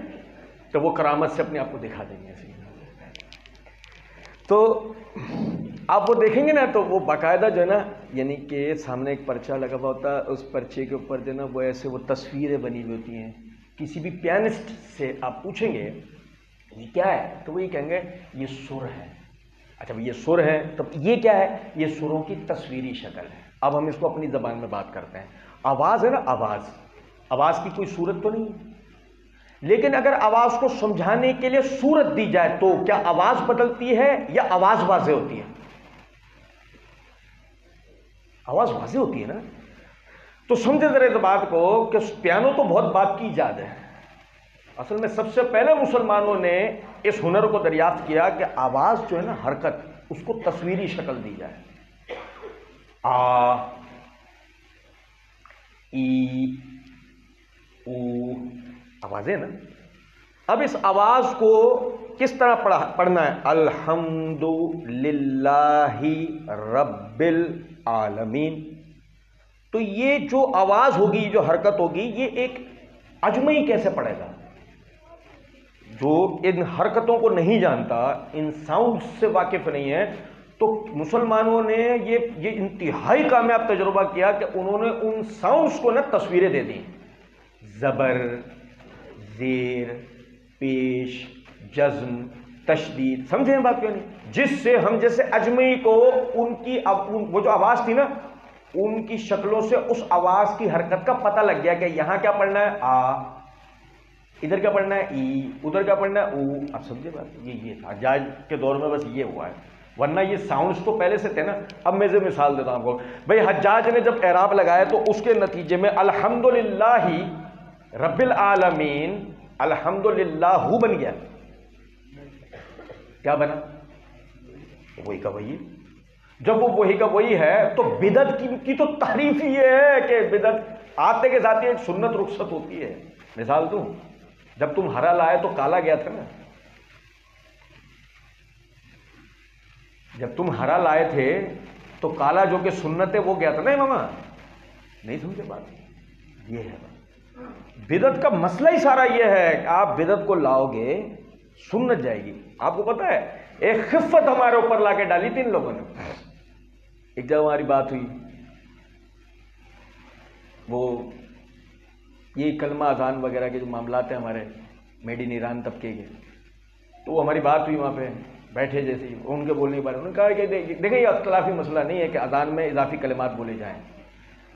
تو وہ کرامت سے اپنے آپ کو دکھا دیں گے. تو آپ وہ دیکھیں گے نا تو وہ باقاعدہ جو ہے نا, یعنی کہ سامنے ایک پرچہ لگا ہوا ہوتا ہے, اس پرچے کے اوپر جو ہے نا وہ ایسے وہ تصویریں بنی ہوئی ہوتی ہیں. کسی بھی پیانسٹ سے آپ پوچھیں گے یہ کیا ہے, تو وہ یہ کہیں گے یہ سر ہے. اچھا یہ سر ہے, تو یہ کیا ہے, یہ سروں کی تصویری شکل ہے. اب ہم اس کو اپنی زبان میں بات کرتے ہیں. آواز ہے نا, آواز کی کوئی صورت تو نہیں ہے, لیکن اگر آواز کو سمجھانے کے لیے صورت دی جائے تو کیا آواز بدلتی ہے یا آواز واضح ہوتی ہے؟ آواز واضح ہوتی ہے نا. تو سمجھے ذرا اس بات کو کہ پیانو تو بہت بات کی ایجاد ہے. اصل میں سب سے پہلے مسلمانوں نے اس ہنر کو دریافت کیا کہ آواز جو ہے نا, حرکت, اس کو تصویری شکل دی جائے. آ, ای, او, آوازیں نا. اب اس آواز کو کس طرح پڑھنا ہے؟ الحمد للہ رب العالمین. تو یہ جو آواز ہوگی, جو حرکت ہوگی, یہ ایک اجمعی کیسے پڑھے گا جو ان حرکتوں کو نہیں جانتا, ان ساؤنڈ سے واقف نہیں ہے. تو مسلمانوں نے یہ انتہائی کامیاب تجربہ کیا کہ انہوں نے ان ساؤنڈز کو نا تصویریں دے دی. زبر, زیر, پیش, جزم, تشدید. سمجھیں بات کیوں نہیں؟ جس سے ہم جیسے اجمعی کو ان کی وہ جو آواز تھی نا ان کی شکلوں سے اس آواز کی حرکت کا پتہ لگ گیا کہ یہاں کیا پڑھنا ہے آ، ادھر کیا پڑھنا ہے ای، ادھر کیا پڑھنا ہے او. اب سمجھے بات؟ یہ تھا حجاج کے دور میں، بس یہ ہوا ہے، ورنہ یہ ساؤنڈز تو پہلے سے تھے نا. اب میں سے مثال دیتا ہوں آپ کو. بھائی حجاج نے جب اعراب لگایا تو اس کے نتیجے میں الحمدللہ رب العالمین الحمدللہ بن گیا. کیا بنا؟ وہی کا وہی. جب وہ وہی کا وہی ہے تو بدعت کی تو تعریف ہی یہ ہے کہ بدعت آتے کے ساتھ ایک سنت رخصت ہوتی ہے. مثال دوں، جب تم ہرا لائے تو کالا گیا تھا نا. جب تم ہرا لائے تھے تو کالا جو کہ سنت ہے وہ گیا تھا نا امامہ. نہیں سمجھے بات؟ یہ ہے بات. بدعت کا مسئلہ ہی سارا یہ ہے کہ آپ بدعت کو لاؤ گے سنت جائے گی. آپ کو پتا ہے ایک خفت ہمارے اوپر لا کے ڈالی تھی ان لوگوں نے. ایک جگہ ہماری بات ہوئی، وہ یہ کلمہ اذان وغیرہ کے جو معاملات ہیں ہمارے میڈ ان ایران طبقے کے، تو ہماری بات ہوئی وہاں پہ بیٹھے جیسے ہی ان کے بولنے کے بارے میں. انہوں نے کہا کہ دیکھیں یہ اختلافی مسئلہ نہیں ہے کہ اذان میں اضافی کلمات بولے جائیں.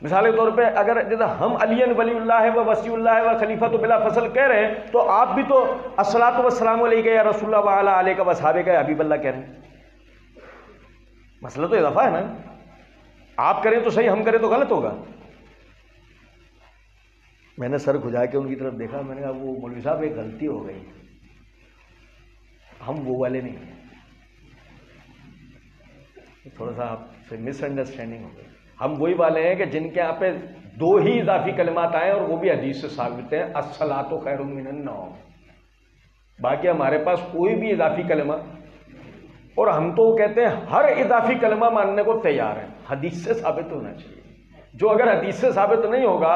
مثال کے طور پہ اگر جیسا ہم علی ولی اللہ ہے و وصی اللہ ہے و خلیفہ تو بلا فصل کہہ رہے ہیں تو آپ بھی تو الصلاۃ والسلام علیک یا رسول اللہ وعلی علیہ و اصحابہ کا حبیب اللہ کہہ رہے ہیں. مسئلہ تو اضافہ ہے نا. آپ کریں تو صحیح، ہم کریں تو غلط ہوگا. میں نے سر کھجا کے ان کی طرف دیکھا، میں نے کہا وہ مولوی صاحب ایک غلطی ہو گئی، ہم وہ والے نہیں ہیں. تھوڑا سا آپ سے مس انڈرسٹینڈنگ ہو گئی. ہم وہی والے ہیں کہ جن کے یہاں پہ دو ہی اضافی کلمات آئے اور وہ بھی حدیث سے ثابت ہیں، الصلاۃ خیر من النوم. باقی ہمارے پاس کوئی بھی اضافی کلمہ، اور ہم تو کہتے ہیں ہر اضافی کلمہ ماننے کو تیار ہیں، حدیث سے ثابت ہونا چاہیے. جو اگر حدیث سے ثابت نہیں ہوگا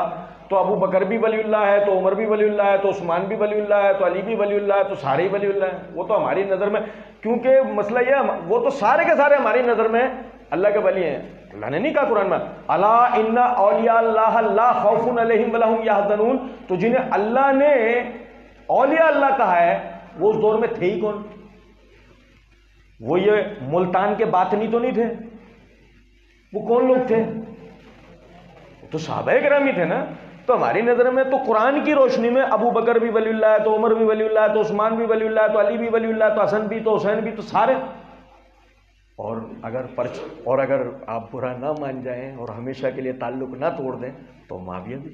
تو ابو بکر بھی ولی اللہ ہے، تو عمر بھی ولی اللہ ہے، تو عثمان بھی ولی اللہ ہے، تو علی بھی ولی اللہ ہے، تو سارے ہی ولی اللہ ہیں. وہ تو ہماری نظر میں، کیونکہ مسئلہ یہ ہے وہ تو سارے کے سارے ہماری نظر میں اللہ کے ولی ہیں. اللہ نے نہیں کہا قرآن میں الا ان اولیاء اللہ لا خوف علیہم ولا هم یحزنون؟ تو جنہیں اللہ نے اولیاء اللہ کہا ہے وہ اس دور میں تھے ہی کون؟ وہ یہ ملتان کے باطنی تو نہیں تھے. وہ کون لوگ تھے؟ وہ تو صحابہ کرام ہی تھے نا. تو ہماری نظر میں تو قرآن کی روشنی میں ابو بکر بھی ولی اللہ ہے، تو عمر بھی ولی اللہ ہے، تو عثمان بھی ولی اللہ ہے، تو علی بھی ولی اللہ ہے، تو حسن بھی، تو حسین بھی، تو سارے. اور اگر آپ برا نہ مان جائیں اور ہمیشہ کے لیے تعلق نہ توڑ دیں تو معاویہ بھی.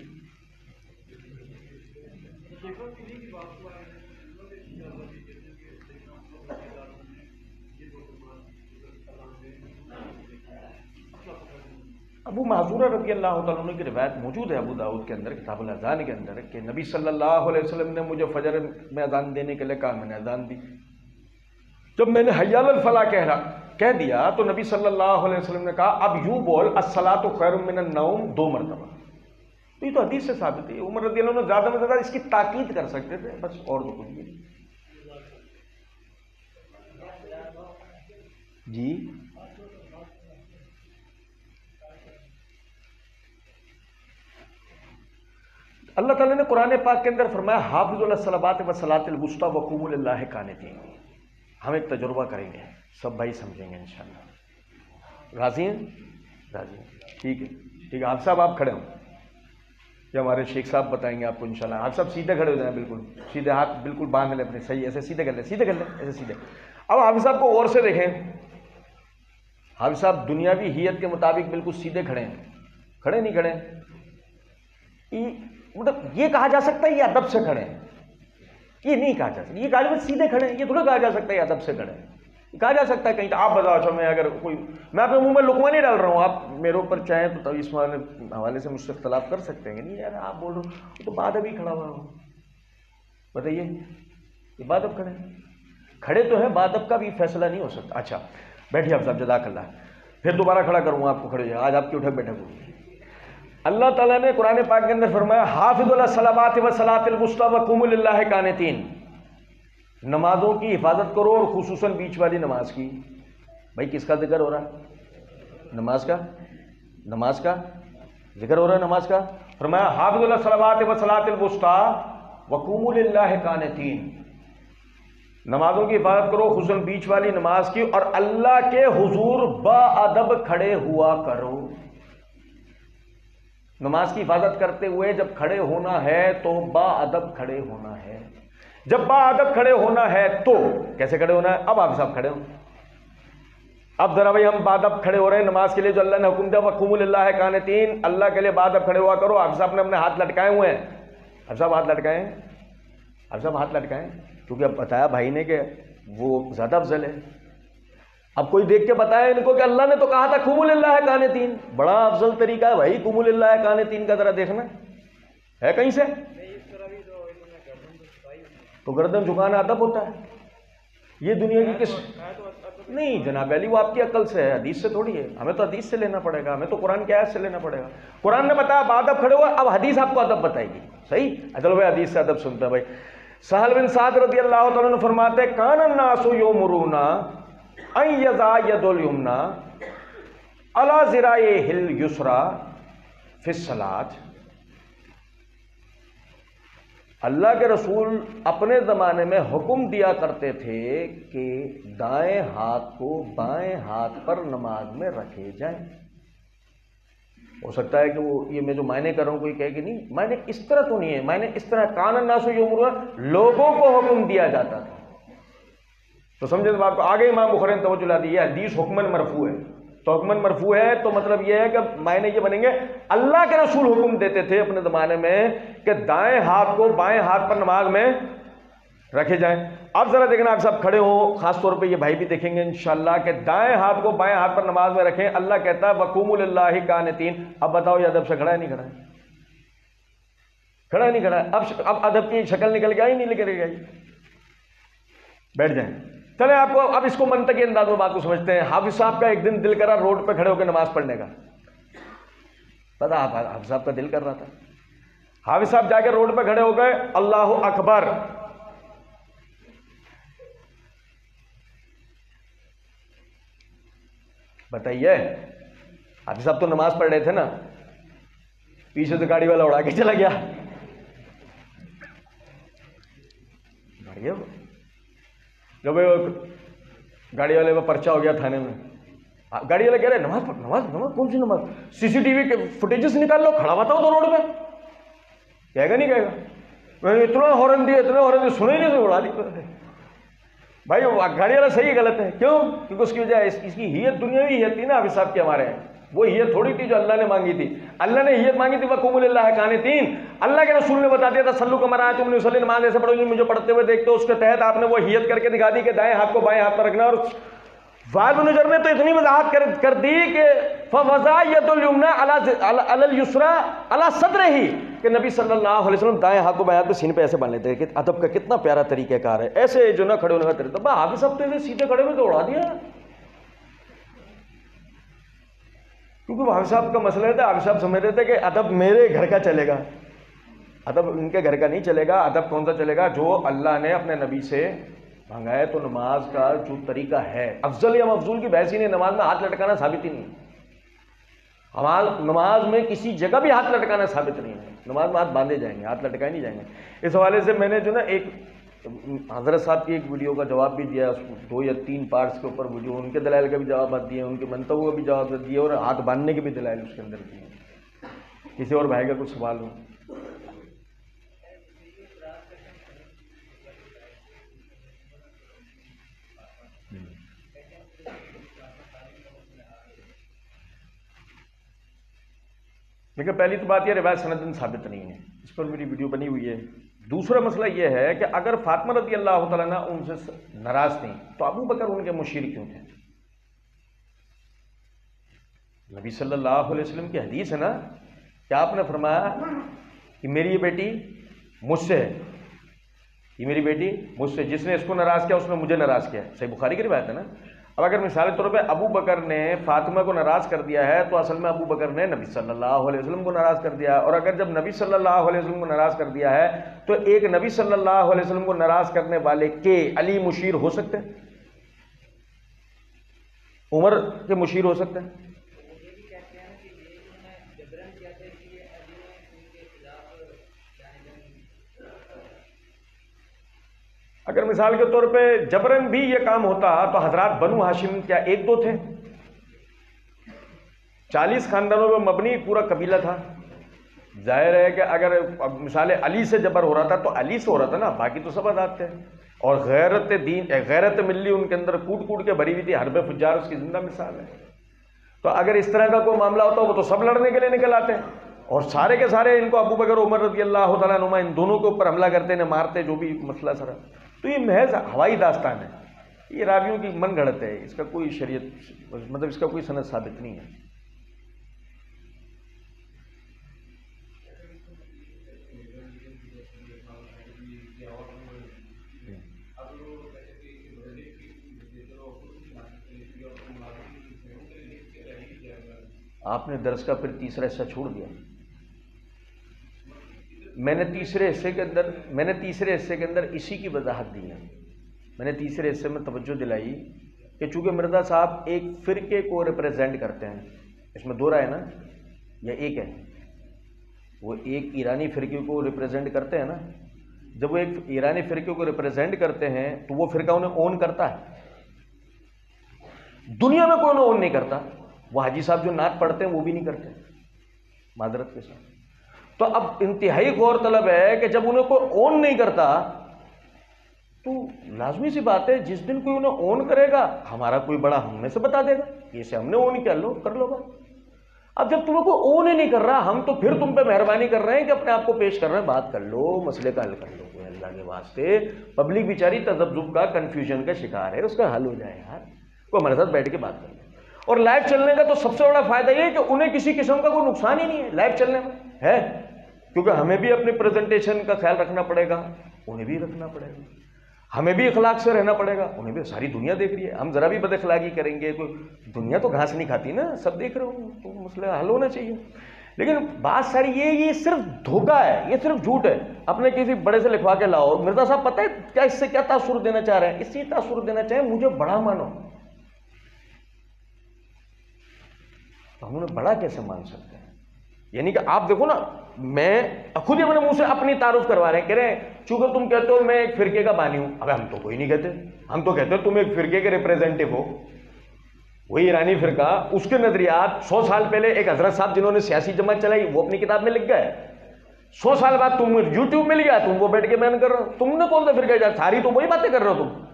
ابو معذورہ رضی اللہ تعالیٰ عنہ کی روایت موجود ہے ابو داؤد کے اندر کتاب الاذان کے اندر کہ نبی صلی اللہ علیہ وسلم نے مجھے فجر میں اذان دینے کے لیے کہا، میں نے اذان دی. جب میں نے حی علی الفلاح کہہ دیا تو نبی صلی اللہ علیہ وسلم نے کہا اب یوں بول الصلاۃ خیر من النوم 2 مرتبہ. تو یہ تو حدیث سے ثابت ہے. عمر رضی اللہ عنہ زیادہ میں زیادہ اس کی تاکید کر سکتے تھے بس، اور تو کچھ نہیں. جی اللہ تعالیٰ نے قرآن پاک کے اندر فرمایا حافظوا علی الصلوات والصلاۃ الوسطیٰ وقوموا للہ قانتین. ہم ایک تجربہ کریں گے، سب بھائی سمجھیں گے انشاءاللہ. راضی ہیں؟ راضی ہیں. ٹھیک ہے ٹھیک ہے. آپ صاحب آپ کھڑے ہوں، یہ ہمارے شیخ صاحب بتائیں گے آپ کو انشاءاللہ. آپ سب سیدھے کھڑے ہو جائیں، بالکل سیدھے ہاتھ بالکل باندھ لیں اپنے، صحیح ایسے سیدھے کر لیں، سیدھے کر لیں ایسے سیدھے. اب حافظ صاحب کو غور سے دیکھیں. حافظ صاحب دنیاوی حیت کے مطابق بالکل سیدھے کھڑے ہیں. کھڑے نہیں کھڑے؟ مطلب یہ کہا جا سکتا ہے یہ ادب سے کھڑے ہیں؟ یہ نہیں کہا جا سکتا. یہ کہا جا سیدھے کھڑے ہیں، یہ تھوڑا کہا جا سکتا ہے یہ ادب سے کھڑے ہیں. کہا جا سکتا ہے کہیں آپ بتاؤ. اچھا میں اگر کوئی، میں اپنے منہ میں لقمہ نہیں ڈال رہا ہوں، آپ میرے اوپر چاہیں تو اس حوالے سے مجھ سے اختلاف کر سکتے ہیں. نہیں یار آپ بول رہے ہو تو بعد ابھی کھڑا ہوا ہوں. بتائیے یہ بعد اب کھڑے تو ہیں، بعد اب کا بھی فیصلہ نہیں ہو سکتا. اچھا بیٹھیے آپ صاحب، جزاک اللہ. پھر دوبارہ کھڑا کروں گا آپ کو. کھڑے آج آپ کی اٹھک بیٹھک ہوگی. اللہ تعالیٰ نے قرآن پاک کے اندر فرمایا حافظوا علی الصلوات والصلاۃ الوسطیٰ وقوموا للہ قانتین. نمازوں کی حفاظت کرو اور خصوصاً بیچ والی نماز کی. بھائی کس کا ذکر ہو رہا ہے؟ نماز کا. نماز کا ذکر ہو رہا ہے. نماز کا فرمایا حافظوا علی الصلوات والصلاۃ الوسطیٰ وقوموا للہ قانتین. نمازوں کی حفاظت کرو، خصوصاً بیچ والی نماز کی، اور اللہ کے حضور با ادب کھڑے ہوا کرو۔ نماز کی حفاظت کرتے ہوئے جب کھڑے ہونا ہے تو با ادب کھڑے ہونا ہے۔ جب با ادب کھڑے ہونا ہے تو کیسے کھڑے ہونا ہے؟ اب آپ صاحب کھڑے ہوں، اب ذرا بھائی ہم با ادب کھڑے ہو رہے ہیں نماز کے لیے جو اللہ نے حکم دیا، وقوموا للہ قانتین، اللہ کے لیے با ادب کھڑے ہوا کرو۔ آپ صاحب نے اپنے ہاتھ لٹکائے ہوئے ہیں، آپ صاحب ہاتھ لٹکائے ہیں، آپ صاحب ہاتھ لٹکائیں، کیونکہ اب بتایا بھائی نے کہ وہ زیادہ افضل ہے۔ اب کوئی دیکھ کے بتایا ان کو کہ اللہ نے تو کہا تھا قوموا للہ قانتین، بڑا افضل طریقہ ہے بھائی قوموا للہ قانتین کا، ذرا دیکھنا ہے کہیں سے؟ تو گردن جھکانا ادب ہوتا ہے؟ یہ دنیا کی کس نہیں جناب علی، وہ آپ کی عقل سے ہے، حدیث سے تھوڑی ہے، ہمیں تو حدیث سے لینا پڑے گا، ہمیں تو قرآن کی آیت سے لینا پڑے گا۔ قرآن نے بتایا بادب کھڑے ہوئے، اب حدیث آپ کو ادب بتائے گی، صحیح؟ چلو بھائی حدیث سے ادب سنتے ہیں بھائی۔ سہل بن سعد رضی اللہ تعالیٰ عنہ فرماتے کان الناس یؤمرون ان یضع ید الیمنی علی ذراعہ الیسری فی الصلاۃ۔ اللہ کے رسول اپنے زمانے میں حکم دیا کرتے تھے کہ دائیں ہاتھ کو بائیں ہاتھ پر نماز میں رکھے جائیں۔ ہو سکتا ہے کہ وہ یہ میں جو معنی کر رہا ہوں کوئی کہے کہ نہیں معنی اس طرح تو نہیں ہے، معنی اس طرح کان الناس یؤمرون، لوگوں کو حکم دیا جاتا تھا۔ تو سمجھے بات کو؟ آگے امام بخاری نے توجہ لا دی، یہ حدیث حکمن مرفوع ہے، تو حکمن مرفوع ہے تو مطلب یہ ہے کہ معنی یہ بنیں گے اللہ کے رسول حکم دیتے تھے اپنے زمانے میں کہ دائیں ہاتھ کو بائیں ہاتھ پر نماز میں رکھے جائیں۔ اب ذرا دیکھنا آپ سب کھڑے ہوں، خاص طور پہ یہ بھائی بھی دیکھیں گے انشاءاللہ کہ دائیں ہاتھ کو بائیں ہاتھ پر نماز میں رکھیں۔ اللہ کہتا ہے وقوموا للہ قانتین۔ اب بتاؤ یہ ادب سے کھڑا ہے نہیں کھڑا ہے؟ کھڑا ہے نہیں کھڑا ہے؟ اب ادب کی شکل نکل گیا ہی نہیں نکل گیا؟ بیٹھ جائیں، چلے آپ کو اب اس کو منطقی انداز میں بات کو سمجھتے ہیں۔ حافظ صاحب کا ایک دن دل کرا روڈ پہ کھڑے ہو کے نماز پڑھنے کا، پتا حافظ صاحب کا دل کر رہا تھا، حافظ صاحب جا کے روڈ پہ کھڑے ہو گئے، اللہ اکبر، بتائیے حافظ صاحب تو نماز پڑھ رہے تھے نا، پیچھے سے گاڑی والا اڑا کے چلا گیا، جب گاڑی والے کا پرچہ ہو گیا تھانے میں، گاڑی والے کہہ رہے نماز پڑھ، نماز کون سی نماز؟ سی سی ٹی وی کے فوٹیجز نکال لو، کھڑا بتاؤ تو روڈ پہ، کہے گا نہیں کہے گا؟ میں نے اتنا ہارن دیا، اتنے ہارن دیا، سنے نہیں، اڑا دی بھائی۔ گاڑی والا صحیح غلط ہے، کیوں؟ کیونکہ اس کی وجہ اس کی ہیت دنیاوی ہیت تھی نا حافظ صاحب کی ہمارے، وہ ہیت تھوڑی تھی جو اللہ نے مانگی تھی۔ اللہ نے ہیت مانگی تھی وقوموا للہ قانتین، اللہ کے رسول نے بتا دیا تھا صلو کما رأیتمونی اصلی، نماز ایسے پڑھو مجھے پڑھتے ہوئے دیکھتے ہو، اس کے تحت آپ نے وہ ہیت کر کے دکھا دی کہ دائیں ہاتھ کو بائیں ہاتھ پر رکھنا۔ اور وائل بن حجر نے تو اتنی وضاحت کر دی کہ فوضع ید الیمنی علی الیسری علی صدرہ، کہ نبی صلی اللہ علیہ وسلم دائیں ہاتھ کو بائیں ہاتھ پہ سینے پہ ایسے باندھ لیتے ہیں، کہ ادب کا کتنا پیارا طریقہ کار ہے، ایسے جو نہ کھڑے ہونے کا طریقہ۔ حافظ صاحب تو سیدھے کھڑے ہوئے تو اڑا دیا، کیونکہ وہ حافظ صاحب کا مسئلہ تھا، حافظ صاحب سمجھ رہے تھے کہ ادب میرے گھر کا چلے گا، ادب ان کے گھر کا نہیں چلے گا۔ ادب کون سا چلے گا؟ جو اللہ نے اپنے نبی سے مانگا ہے۔ تو نماز کا جو طریقہ ہے، افضل یا مفضول کی بحث ہی نہیں، نماز میں ہاتھ لٹکانا ثابت ہی نہیں ہے، نماز میں کسی جگہ بھی ہاتھ لٹکانا ثابت نہیں ہے، نماز میں ہاتھ باندھے جائیں گے، ہاتھ لٹکائے نہیں جائیں گے۔ اس حوالے سے میں نے جو نا ایک حضرت صاحب کی ایک ویڈیو کا جواب بھی دیا، 2 یا 3 پارٹس کے اوپر ویڈیو، ان کے دلائل کا بھی جواب دیے، ان کے منتبوں کا بھی جواب دیے، اور ہاتھ باندھنے کے بھی دلائل اس کے اندر دیے۔ کسی اور بھائی کا کچھ سوال ہو؟ لیکن پہلی تو بات یہ روایت سندن ثابت نہیں ہے، اس پر میری ویڈیو بنی ہوئی ہے۔ دوسرا مسئلہ یہ ہے کہ اگر فاطمہ رضی اللہ تعالیٰ عنہ ان سے ناراض تھیں تو ابو بکر ان کے مشیر کیوں تھے؟ نبی صلی اللہ علیہ وسلم کی حدیث ہے نا کہ آپ نے فرمایا کہ میری یہ بیٹی مجھ سے ہے، یہ میری بیٹی مجھ سے، جس نے اس کو ناراض کیا اس نے مجھے ناراض کیا، صحیح بخاری کی روایت ہے نا۔ اب اگر مثال کے طور پہ ابو بکر نے فاطمہ کو ناراض کر دیا ہے تو اصل میں ابو بکر نے نبی صلی اللہ علیہ وسلم کو ناراض کر دیا ہے، اور اگر جب نبی صلی اللہ علیہ وسلم کو ناراض کر دیا ہے تو ایک نبی صلی اللہ علیہ وسلم کو ناراض کرنے والے کے علی مشیر ہو سکتے ہیں، عمر کے مشیر ہو سکتے ہیں؟ اگر مثال کے طور پہ جبرن بھی یہ کام ہوتا تو حضرات بنو ہاشم کیا ایک دو تھے؟ 40 خاندانوں میں مبنی پورا قبیلہ تھا. ظاہر ہے کہ اگر مثال علی سے جبر ہو رہا تھا تو علی سے ہو رہا تھا نا، باقی تو سب آزاد تھے. اور غیرت دین، غیرت ملی ان کے اندر کوٹ کوٹ کے بھری ہوئی تھی. حرب فجار اس کی زندہ مثال ہے. تو اگر اس طرح کا کوئی معاملہ ہوتا وہ تو سب لڑنے کے لیے نکل آتے ہیں، اور سارے کے سارے ان کو ابو بکر عمر رضی اللہ تعالیٰ عنہما ان دونوں کے اوپر حملہ کرتے ہیں، مارتے، جو بھی مسئلہ سرا. تو یہ محض ہوائی داستان ہے، یہ راویوں کی من گھڑت ہے، اس کا کوئی شریعت مطلب اس کا کوئی سند ثابت نہیں ہے. آپ نے درس کا پھر تیسرا حصہ چھوڑ دیا. میں نے تیسرے حصے کے اندر اسی کی وضاحت دی ہے. میں نے تیسرے حصے میں توجہ دلائی کہ چونکہ مرزا صاحب ایک فرقے کو ریپریزنٹ کرتے ہیں، اس میں دو رائے نا، یا ایک ہے، وہ ایک ایرانی فرقے کو ریپریزنٹ کرتے ہیں نا. جب وہ ایک ایرانی فرقے کو ریپریزنٹ کرتے ہیں تو وہ فرقہ انہیں اون کرتا ہے. دنیا میں کوئی انہیں اون نہیں کرتا. وہ حاجی صاحب جو نعت پڑھتے ہیں وہ بھی نہیں کرتے، معذرت کے ساتھ. تو اب انتہائی غور طلب ہے کہ جب انہیں کوئی اون نہیں کرتا تو لازمی سی بات ہے جس دن کوئی انہیں اون کرے گا ہمارا کوئی بڑا ہم میں سے بتا دے گا کہ اسے ہم نے اون کر لو بات. اب جب تمہیں کوئی اون ہی نہیں کر رہا، ہم تو پھر تم پہ مہربانی کر رہے ہیں کہ اپنے آپ کو پیش کر رہے ہیں، بات کر لو، مسئلے کا حل کر لو. کوئی اللہ کے واسطے پبلک بیچاری تذبذب کا، کنفیوژن کا شکار ہے، اس کا حل ہو جائے یار. کوئی ہمارے ساتھ بیٹھ کے بات کر لے. اور لائیو چلنے کا تو سب سے بڑا فائدہ یہ ہے کہ انہیں کسی قسم کا کوئی نقصان ہی نہیں ہے لائیو چلنے میں، ہے کیونکہ ہمیں بھی اپنی پریزنٹیشن کا خیال رکھنا پڑے گا، انہیں بھی رکھنا پڑے گا. ہمیں بھی اخلاق سے رہنا پڑے گا، انہیں بھی. ساری دنیا دیکھ رہی ہے، ہم ذرا بھی بد اخلاقی کریں گے کوئی دنیا تو گھاس نہیں کھاتی نا، سب دیکھ رہے ہوں، تو مسئلہ حل ہونا چاہیے. لیکن بات ساری یہ صرف دھوکہ ہے، یہ صرف جھوٹ ہے. اپنے کسی بڑے سے لکھوا کے لاؤ، مرزا صاحب پتہ ہے کیا اس سے کیا تاثر دینا چاہ رہے ہیں؟ اس سے تاثر دینا چاہیں مجھے بڑا مانو. ہم انہیں بڑا کیسے مان سکتے ہیں؟ یعنی کہ آپ دیکھو نا، میں خود ہی اپنے منہ سے اپنی تعارف کروا رہے ہیں، کہہ رہے ہیں چونکہ تم کہتے ہو میں ایک فرقے کا بانی ہوں. ابے ہم تو کوئی نہیں کہتے، ہم تو کہتے ہو تم ایک فرقے کے ریپریزنٹیو ہو. وہی ایرانی فرقہ، اس کے نظریات 100 سال پہلے ایک حضرت صاحب جنہوں نے سیاسی جماعت چلائی وہ اپنی کتاب میں لکھ گئے. 100 سال بعد تم یوٹیوب میں لیا، تم وہ بیٹھ کے بیان کر رہے ہو. تم نے کون سا فرقہ جا، ساری تو وہی باتیں کر رہے ہو تم.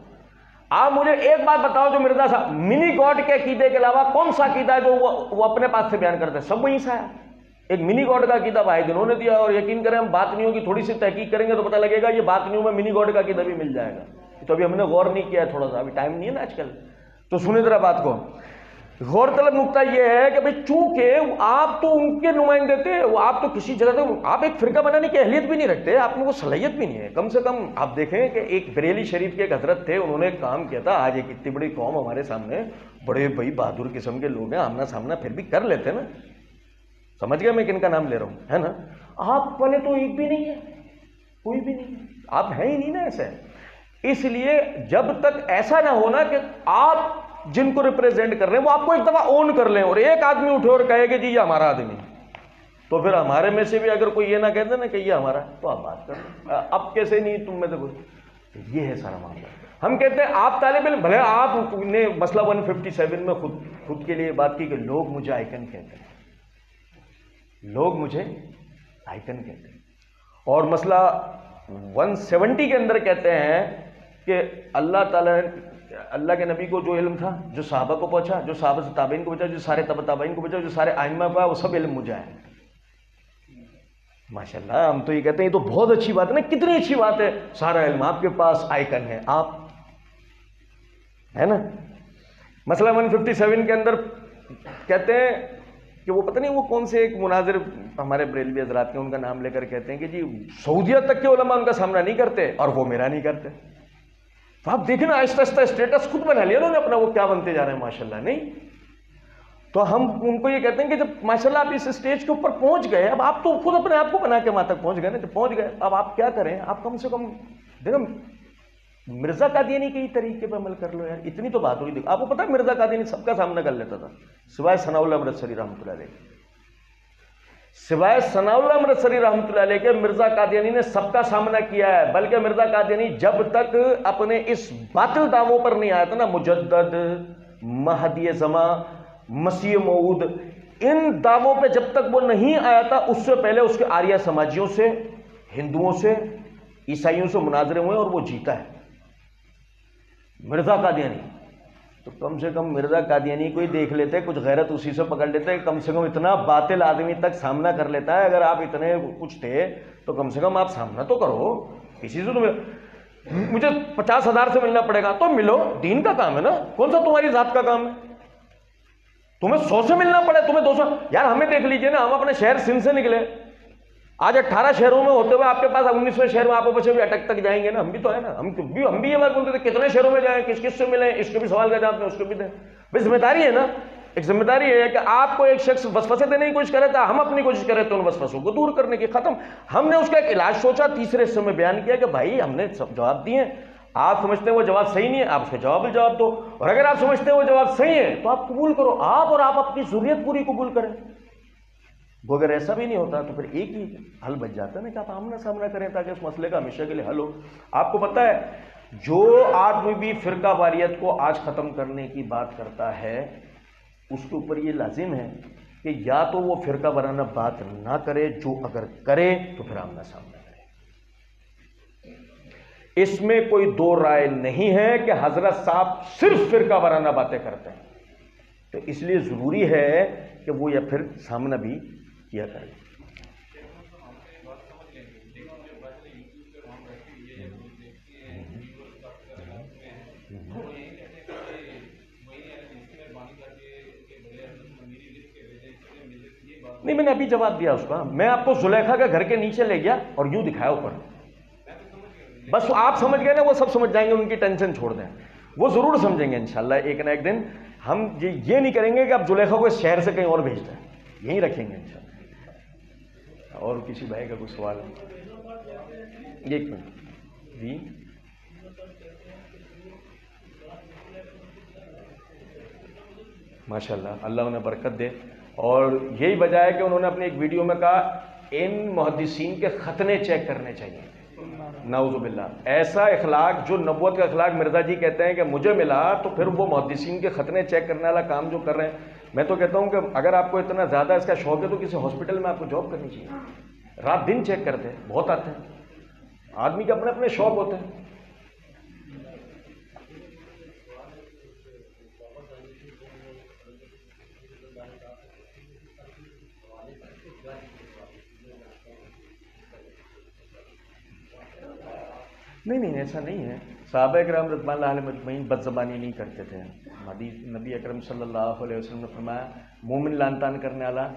آپ مجھے ایک بات بتاؤ، جو مرزا صاحب منی گاڈ کے عقیدے کے علاوہ کون سا عقیدہ ہے جو وہ اپنے پاس سے بیان کرتے ہیں؟ سب وہیں سے ہے. ایک منی گاڈ کا عقیدہ بھائی جنہوں نے دیا، اور یقین کریں ہم باتنیوں کی تھوڑی سی تحقیق کریں گے تو پتہ لگے گا یہ باتنیوں میں منی گاڈ کا عقیدہ بھی مل جائے گا. تو ابھی ہم نے غور نہیں کیا ہے، تھوڑا سا ابھی ٹائم نہیں ہے نا آج کل. تو سنیں ذرا بات کو. غور طلب نقطہ یہ ہے کہ بھئی چونکہ آپ تو ان کے نمائندے تھے، وہ آپ تو کسی جگہ سے، آپ ایک فرقہ بنانے کی اہلیت بھی نہیں رکھتے، آپ میں وہ صلاحیت بھی نہیں ہے. کم سے کم آپ دیکھیں کہ ایک بریلی شریف کے ایک حضرت تھے، انہوں نے ایک کام کیا تھا. آج ایک اتنی بڑی قوم ہمارے سامنے، بڑے بھائی بہادر قسم کے لوگ ہیں، آمنا سامنا پھر بھی کر لیتے نا. سمجھ گیا میں کن کا نام لے رہا ہوں، ہے نا. آپ والے تو ایک بھی نہیں ہے، کوئی بھی نہیں ہے، آپ ہیں ہی نہیں نا ایسے. اس لیے جب تک ایسا نہ ہونا کہ آپ جن کو ریپریزنٹ کر رہے ہیں وہ آپ کو ایک دفعہ اون کر لیں اور ایک آدمی اٹھے اور کہے کہ جی یہ ہمارا آدمی، تو پھر ہمارے میں سے بھی اگر کوئی یہ نہ کہتے نا کہ یہ ہمارا، تو آپ بات کر لیں. اب کیسے نہیں تم میں سے کوئی، یہ ہے سارا معاملہ. ہم کہتے ہیں آپ طالب علم، بھلے آپ نے مسئلہ 157 میں خود کے لیے بات کی کہ لوگ مجھے آئیکن کہتے ہیں، لوگ مجھے آئیکن کہتے ہیں. اور مسئلہ 170 کے اندر کہتے ہیں کہ اللہ تعالیٰ، اللہ کے نبی کو جو علم تھا، جو صحابہ کو پہنچا، جو صحابہ سے تابعین کو پہنچا، جو سارے تبع تابعین کو پہنچا، جو سارے ائمہ کو، وہ سب علم مجھے ہے. ماشاءاللہ، ہم تو یہ کہتے ہیں یہ تو بہت اچھی بات ہے نا. کتنی اچھی بات ہے، سارا علم آپ کے پاس، آئیکن ہے آپ، ہے نا. مسئلہ 157 کے اندر کہتے ہیں کہ وہ پتہ نہیں وہ کون سے ایک مناظر ہمارے بریلوی حضرات کے، ان کا نام لے کر کہتے ہیں کہ جی سعودیہ تک کے علماء ان کا سامنا نہیں کرتے اور وہ میرا نہیں کرتے. تو آپ دیکھیں نا، آہستہ آہستہ اسٹیٹس خود بنا لیا انہوں نے اپنا، وہ کیا بنتے جا رہے ہیں ماشاءاللہ. نہیں تو ہم ان کو یہ کہتے ہیں کہ جب ماشاءاللہ آپ اس اسٹیج کے اوپر پہنچ گئے، اب آپ تو خود اپنے آپ کو بنا کے وہاں تک پہنچ گئے نا. جب پہنچ گئے اب آپ کیا کریں؟ آپ کم سے کم دیکھیں مرزا قادیانی کے طریقے پہ عمل کر لو یار. اتنی تو بات ہوئی. دیکھو آپ کو پتہ ہے مرزا قادیانی سب کا سامنا کر لیتا تھا سوائے ثناء اللہ امرتسری رحمۃ اللہ علیہ. سوائے ثناءاللہ امرتسری رحمۃ اللہ علیہ کے مرزا قادیانی نے سب کا سامنا کیا ہے، بلکہ مرزا قادیانی جب تک اپنے اس باطل دعووں پر نہیں آیا تھا نا، مجدد، مہدی زمان، مسیح موعود، ان دعووں پہ جب تک وہ نہیں آیا تھا، اس سے پہلے اس کے آریہ سماجیوں سے، ہندوؤں سے، عیسائیوں سے مناظرے ہوئے اور وہ جیتا ہے مرزا قادیانی۔ تو کم سے کم مرزا قادیانی کو ہی دیکھ لیتے، کچھ غیرت اسی سے پکڑ لیتے، کم سے کم اتنا باطل آدمی تک سامنا کر لیتا ہے۔ اگر آپ اتنے کچھ تھے تو کم سے کم آپ سامنا تو کرو کسی سے۔ تمہیں مجھے 50,000 سے ملنا پڑے گا تو ملو، دین کا کام ہے نا، کون سا تمہاری ذات کا کام ہے؟ تمہیں 100 سے ملنا پڑے، تمہیں 200۔ یار ہمیں دیکھ لیجئے نا، ہم اپنے شہر سندھ سے نکلے، آج 18 شہروں میں ہوتے ہوئے آپ کے پاس 19ویں شہر میں آپ بچے بھی اٹک تک جائیں گے نا، ہم بھی تو ہے نا، ہم بھی یہ بات بولتے تھے کتنے شہروں میں جائیں، کس کس سے ملیں، اس کے بھی سوال کا جواب دیں، اس کو بھی دیں۔ بھائی ذمہ داری ہے نا، ایک ذمہ داری ہے کہ آپ کو ایک شخص وسوسے دینے کی کوشش کرے تھا، ہم اپنی کوشش کرے تو ان وسوسوں کو دور کرنے کی، ختم۔ ہم نے اس کا ایک علاج سوچا، تیسرے حصے میں بیان کیا کہ بھائی ہم نے سب جواب دیے، آپ سمجھتے ہیں وہ جواب صحیح نہیں ہے، آپ اس کا جواب دو، اور اگر آپ سمجھتے ہیں وہ جواب صحیح ہے تو آپ قبول کرو، آپ اور آپ اپنی ضروریت پوری قبول کریں۔ وہ اگر ایسا بھی نہیں ہوتا تو پھر ایک ہی حل بچ جاتا ہے نا کہ آپ آمنا سامنا کریں تاکہ اس مسئلے کا ہمیشہ کے لیے حل ہو۔ آپ کو پتہ ہے جو آدمی بھی فرقہ واریت کو آج ختم کرنے کی بات کرتا ہے، اس کے اوپر یہ لازم ہے کہ یا تو وہ فرقہ وارانہ بات نہ کرے، جو اگر کرے تو پھر آمنا سامنا کرے۔ اس میں کوئی دو رائے نہیں ہے کہ حضرت صاحب صرف فرقہ وارانہ باتیں کرتے ہیں، تو اس لیے ضروری ہے کہ وہ یا پھر سامنا بھی کیا کرے۔ نہیں، میں نے ابھی جواب دیا اس کا، میں آپ کو زلیخا کے گھر کے نیچے لے گیا اور یوں دکھایا اوپر، بس آپ سمجھ گئے نا، وہ سب سمجھ جائیں گے، ان کی ٹینشن چھوڑ دیں، وہ ضرور سمجھیں گے انشاءاللہ ایک نہ ایک دن۔ ہم یہ نہیں کریں گے کہ آپ زلیخا کو اس شہر سے کہیں اور بھیج دیں، یہیں رکھیں گے انشاءاللہ۔ اور کسی بھائی کا کوئی سوال؟ ایک منٹ جی۔ ماشاءاللہ، اللہ انہیں برکت دے، اور یہی وجہ ہے کہ انہوں نے اپنی ایک ویڈیو میں کہا ان محدثین کے ختنے چیک کرنے چاہیے۔ نعوذ باللہ، ایسا اخلاق جو نبوت کا اخلاق مرزا جی کہتے ہیں کہ مجھے ملا، تو پھر وہ محدثین کے ختنے چیک کرنے والا کام جو کر رہے ہیں، میں تو کہتا ہوں کہ اگر آپ کو اتنا زیادہ اس کا شوق ہے تو کسی ہاسپٹل میں آپ کو جاب کرنی چاہیے، رات دن چیک کرتے ہیں، بہت آتے ہیں، آدمی کے اپنے اپنے شوق ہوتے ہیں۔ نہیں، ایسا نہیں ہے، صحابہ کرام رضوان اللہ علیہم اجمعین بد زبانی نہیں کرتے تھے۔ نبی اکرم صلی اللہ علیہ وسلم نے فرمایا مومن لعن طعن کرنے والا،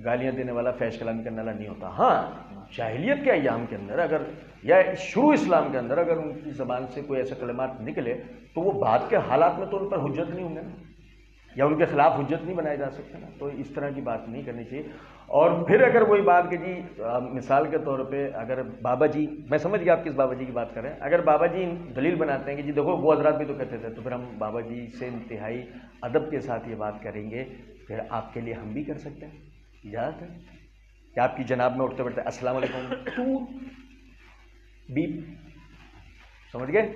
گالیاں دینے والا، فحش کلامی کرنے والا نہیں ہوتا۔ ہاں، جاہلیت کے ایام کے اندر اگر، یا شروع اسلام کے اندر اگر ان کی زبان سے کوئی ایسے کلمات نکلے تو وہ بعد کے حالات میں تو ان پر حجت نہیں ہوں گے نا، یا ان کے خلاف حجت نہیں بنائے جا سکتے نا، تو اس طرح کی بات نہیں کرنی چاہیے۔ اور پھر اگر وہی بات کہ جی مثال کے طور پہ اگر بابا جی، میں سمجھ گیا آپ کس بابا جی کی بات کر رہے ہیں، اگر بابا جی دلیل بناتے ہیں کہ جی دیکھو وہ حضرات بھی تو کہتے تھے، تو پھر ہم بابا جی سے انتہائی ادب کے ساتھ یہ بات کریں گے، پھر آپ کے لیے ہم بھی کر سکتے ہیں، اجازت ہے کہ آپ کی جناب میں اٹھتے بیٹھتے السلام علیکم تو بیپ، سمجھ گئے؟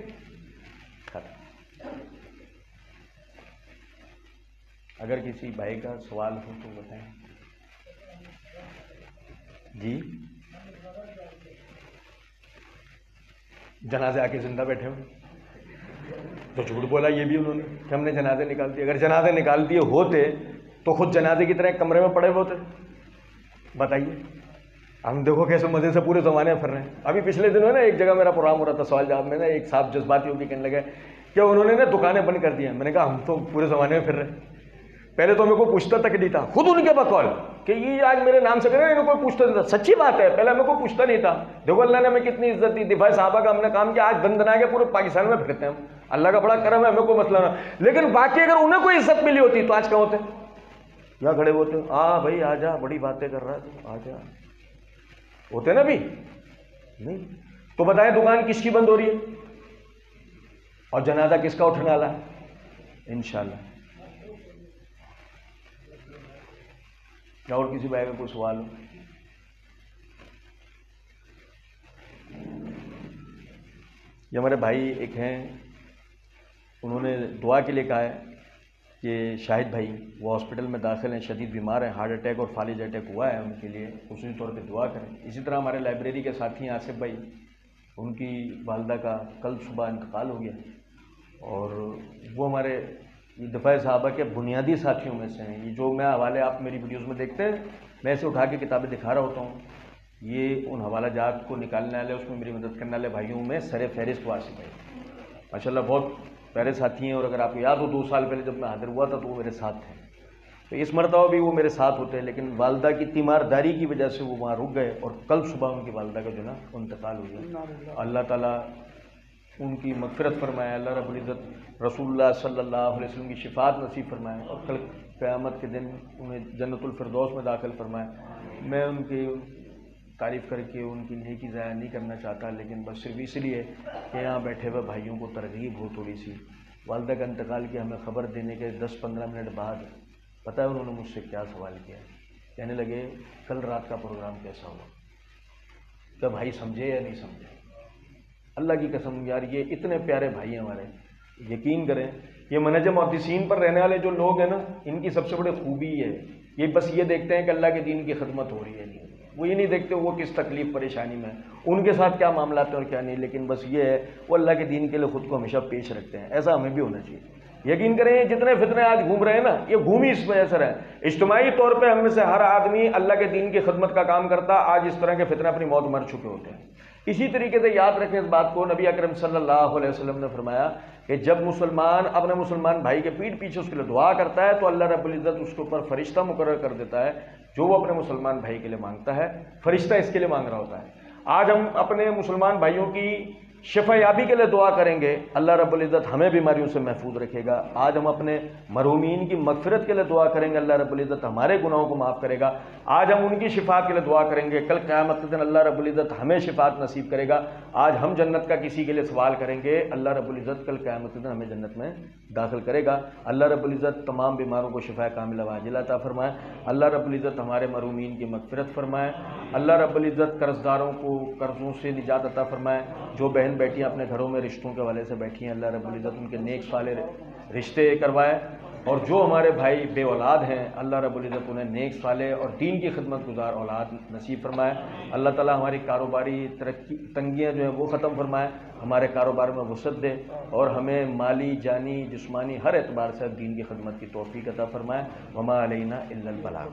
اگر کسی بھائی کا سوال ہو تو بتائیں جی۔ جنازے آ کے زندہ بیٹھے ہوئے تو جھوٹ بولا یہ بھی انہوں نے کہ ہم نے جنازے نکال دیے۔ اگر جنازے نکال دیے ہوتے تو خود جنازے کی طرح ایک کمرے میں پڑے ہوتے، بتائیے۔ ہم دیکھو کیسے مزے سے پورے زمانے میں پھر رہے ہیں۔ ابھی پچھلے دنوں نا ایک جگہ میرا پروگرام ہو رہا تھا سوال جواب میں نا، ایک صاحب جذباتی ہو کے کہنے لگے کہ انہوں نے نا دکانیں بند کر دی ہیں۔ میں نے کہا ہم تو پورے زمانے میں پھر رہے ہیں، پہلے تو میرے کو پوچھتا تک نہیں تھا، خود ان کے بقول کہ یہ آج میرے نام سے کرے، انہیں کوئی پوچھتا نہیں تھا۔ سچی بات ہے، پہلے ہمیں کوئی پوچھتا نہیں تھا۔ دیکھو اللہ نے ہمیں کتنی عزت دی، دفاع صحابہ کا ہم نے کام کیا، آج دندنا کے پورے پاکستان میں پھرتے ہیں ہم، اللہ کا بڑا کرم ہے، ہمیں کوئی مسئلہ نہ۔ لیکن باقی اگر انہیں کوئی عزت ملی ہوتی تو آج کہاں ہوتے؟ یا کھڑے ہوتے، ہاں بھائی آ جا، بڑی باتیں کر رہا ہے تو آ جا، ہوتے نا بھی نہیں۔ تو بتائیں دکان کس کی بند ہو رہی ہے اور جنازہ کس کا اٹھنے والا ہے انشاءاللہ۔ کیا اور کسی بھائی کا کوئی سوال ہو؟ یہ ہمارے بھائی ایک ہیں، انہوں نے دعا کے لیے کہا ہے کہ شاہد بھائی وہ ہاسپٹل میں داخل ہیں، شدید بیمار ہیں، ہارٹ اٹیک اور فالج اٹیک ہوا ہے، ان کے لیے خصوصی طور پہ دعا کریں۔ اسی طرح ہمارے لائبریری کے ساتھی ہیں آصف بھائی، ان کی والدہ کا کل صبح انتقال ہو گیا، اور وہ ہمارے دفاع صحابہ کے بنیادی ساتھیوں میں سے ہیں۔ یہ جو میں حوالے آپ میری ویڈیوز میں دیکھتے ہیں، میں اسے اٹھا کے کتابیں دکھا رہا ہوتا ہوں، یہ ان حوالہ جات کو نکالنے والے، اس میں میری مدد کرنے والے بھائیوں میں سر فہرست آصف بھائی ماشاءاللہ بہت پیارے ساتھی ہیں۔ اور اگر آپ کو یاد ہو 2 سال پہلے جب میں حاضر ہوا تھا تو وہ میرے ساتھ تھے، تو اس مرتبہ بھی وہ میرے ساتھ ہوتے ہیں، لیکن والدہ کی تیمارداری کی وجہ سے وہ وہاں رک گئے، اور کل صبح ان کی والدہ کا جو نا انتقال ہو گیا۔ اللہ تعالیٰ ان کی مغفرت فرمائے، اللہ رب العزت رسول اللہ صلی اللہ علیہ وسلم کی شفاعت نصیب فرمائے، اور کل قیامت کے دن انہیں جنت الفردوس میں داخل فرمائے۔ میں ان کی تعریف کر کے ان کی نیکی ضائع نہیں کرنا چاہتا، لیکن بس صرف اس لیے کہ یہاں بیٹھے ہوئے بھائیوں کو ترغیب ہو تھوڑی سی۔ والدہ کا انتقال کی ہمیں خبر دینے کے 10-15 منٹ بعد پتہ ہے انہوں نے مجھ سے کیا سوال کیا، کہنے لگے کل رات کا پروگرام کیسا ہوا، کیا بھائی سمجھے یا نہیں سمجھے؟ اللہ کی قسم یار، یہ اتنے پیارے بھائی ہیں ہمارے، یقین کریں یہ منہج محدثین پر رہنے والے جو لوگ ہیں نا، ان کی سب سے بڑی خوبی ہے یہ بس یہ دیکھتے ہیں کہ اللہ کے دین کی خدمت ہو رہی ہے، نہیں وہ یہ نہیں دیکھتے وہ کس تکلیف پریشانی میں ان کے ساتھ کیا معاملات ہیں اور کیا نہیں، لیکن بس یہ ہے وہ اللہ کے دین کے لیے خود کو ہمیشہ پیش رکھتے ہیں۔ ایسا ہمیں بھی ہونا چاہیے۔ یقین کریں یہ جتنے فتنے آج گھوم رہے ہیں نا، یہ گھوم ہی اس وجہ سے رہے ہیں۔ اجتماعی طور پہ ہم میں سے ہر آدمی اللہ کے دین کی خدمت کا کام کرتا، آج اس طرح کے فتنے اپنی موت مر چکے ہوتے ہیں۔ اسی طریقے سے یاد رکھیں اس بات کو، نبی اکرم صلی اللہ علیہ وسلم نے فرمایا کہ جب مسلمان اپنے مسلمان بھائی کے پیٹھ پیچھے اس کے لیے دعا کرتا ہے تو اللہ رب العزت اس کے اوپر فرشتہ مقرر کر دیتا ہے، جو وہ اپنے مسلمان بھائی کے لیے مانگتا ہے فرشتہ اس کے لیے مانگ رہا ہوتا ہے۔ آج ہم اپنے مسلمان بھائیوں کی شفا یابی کے لیے دعا کریں گے، اللہ رب العزت ہمیں بیماریوں سے محفوظ رکھے گا۔ آج ہم اپنے مرحومین کی مغفرت کے لیے دعا کریں گے، اللہ رب العزت ہمارے گناہوں کو معاف کرے گا۔ آج ہم ان کی شفاعت کے لیے دعا کریں گے، کل قیامت کے دن اللہ رب العزت ہمیں شفاعت نصیب کرے گا۔ آج ہم جنت کا کسی کے لیے سوال کریں گے، اللہ رب العزت کل قیامت کے دن ہمیں جنت میں داخل کرے گا۔ اللہ رب العزت تمام بیماروں کو شفا کاملہ عاجلہ عطا فرمائے۔ اللہ رب العزت ہمارے مرحومین کی مغفرت فرمائے۔ اللہ رب العزت قرض داروں کو قرضوں سے نجات عطا فرمائے۔ جو بہن بیٹیاں اپنے گھروں میں رشتوں کے حوالے سے بیٹھی ہیں، اللہ رب العزت ان کے نیک صالح رشتے کروائے، اور جو ہمارے بھائی بے اولاد ہیں اللہ رب العزت انہیں نیک صالح اور دین کی خدمت گزار اولاد نصیب فرمائے۔ اللہ تعالی ہماری کاروباری تنگیاں جو ہیں وہ ختم فرمائے، ہمارے کاروبار میں وسعت دے، اور ہمیں مالی جانی جسمانی ہر اعتبار سے دین کی خدمت کی توفیق عطا فرمائے۔ وما علینا الا البلاغ۔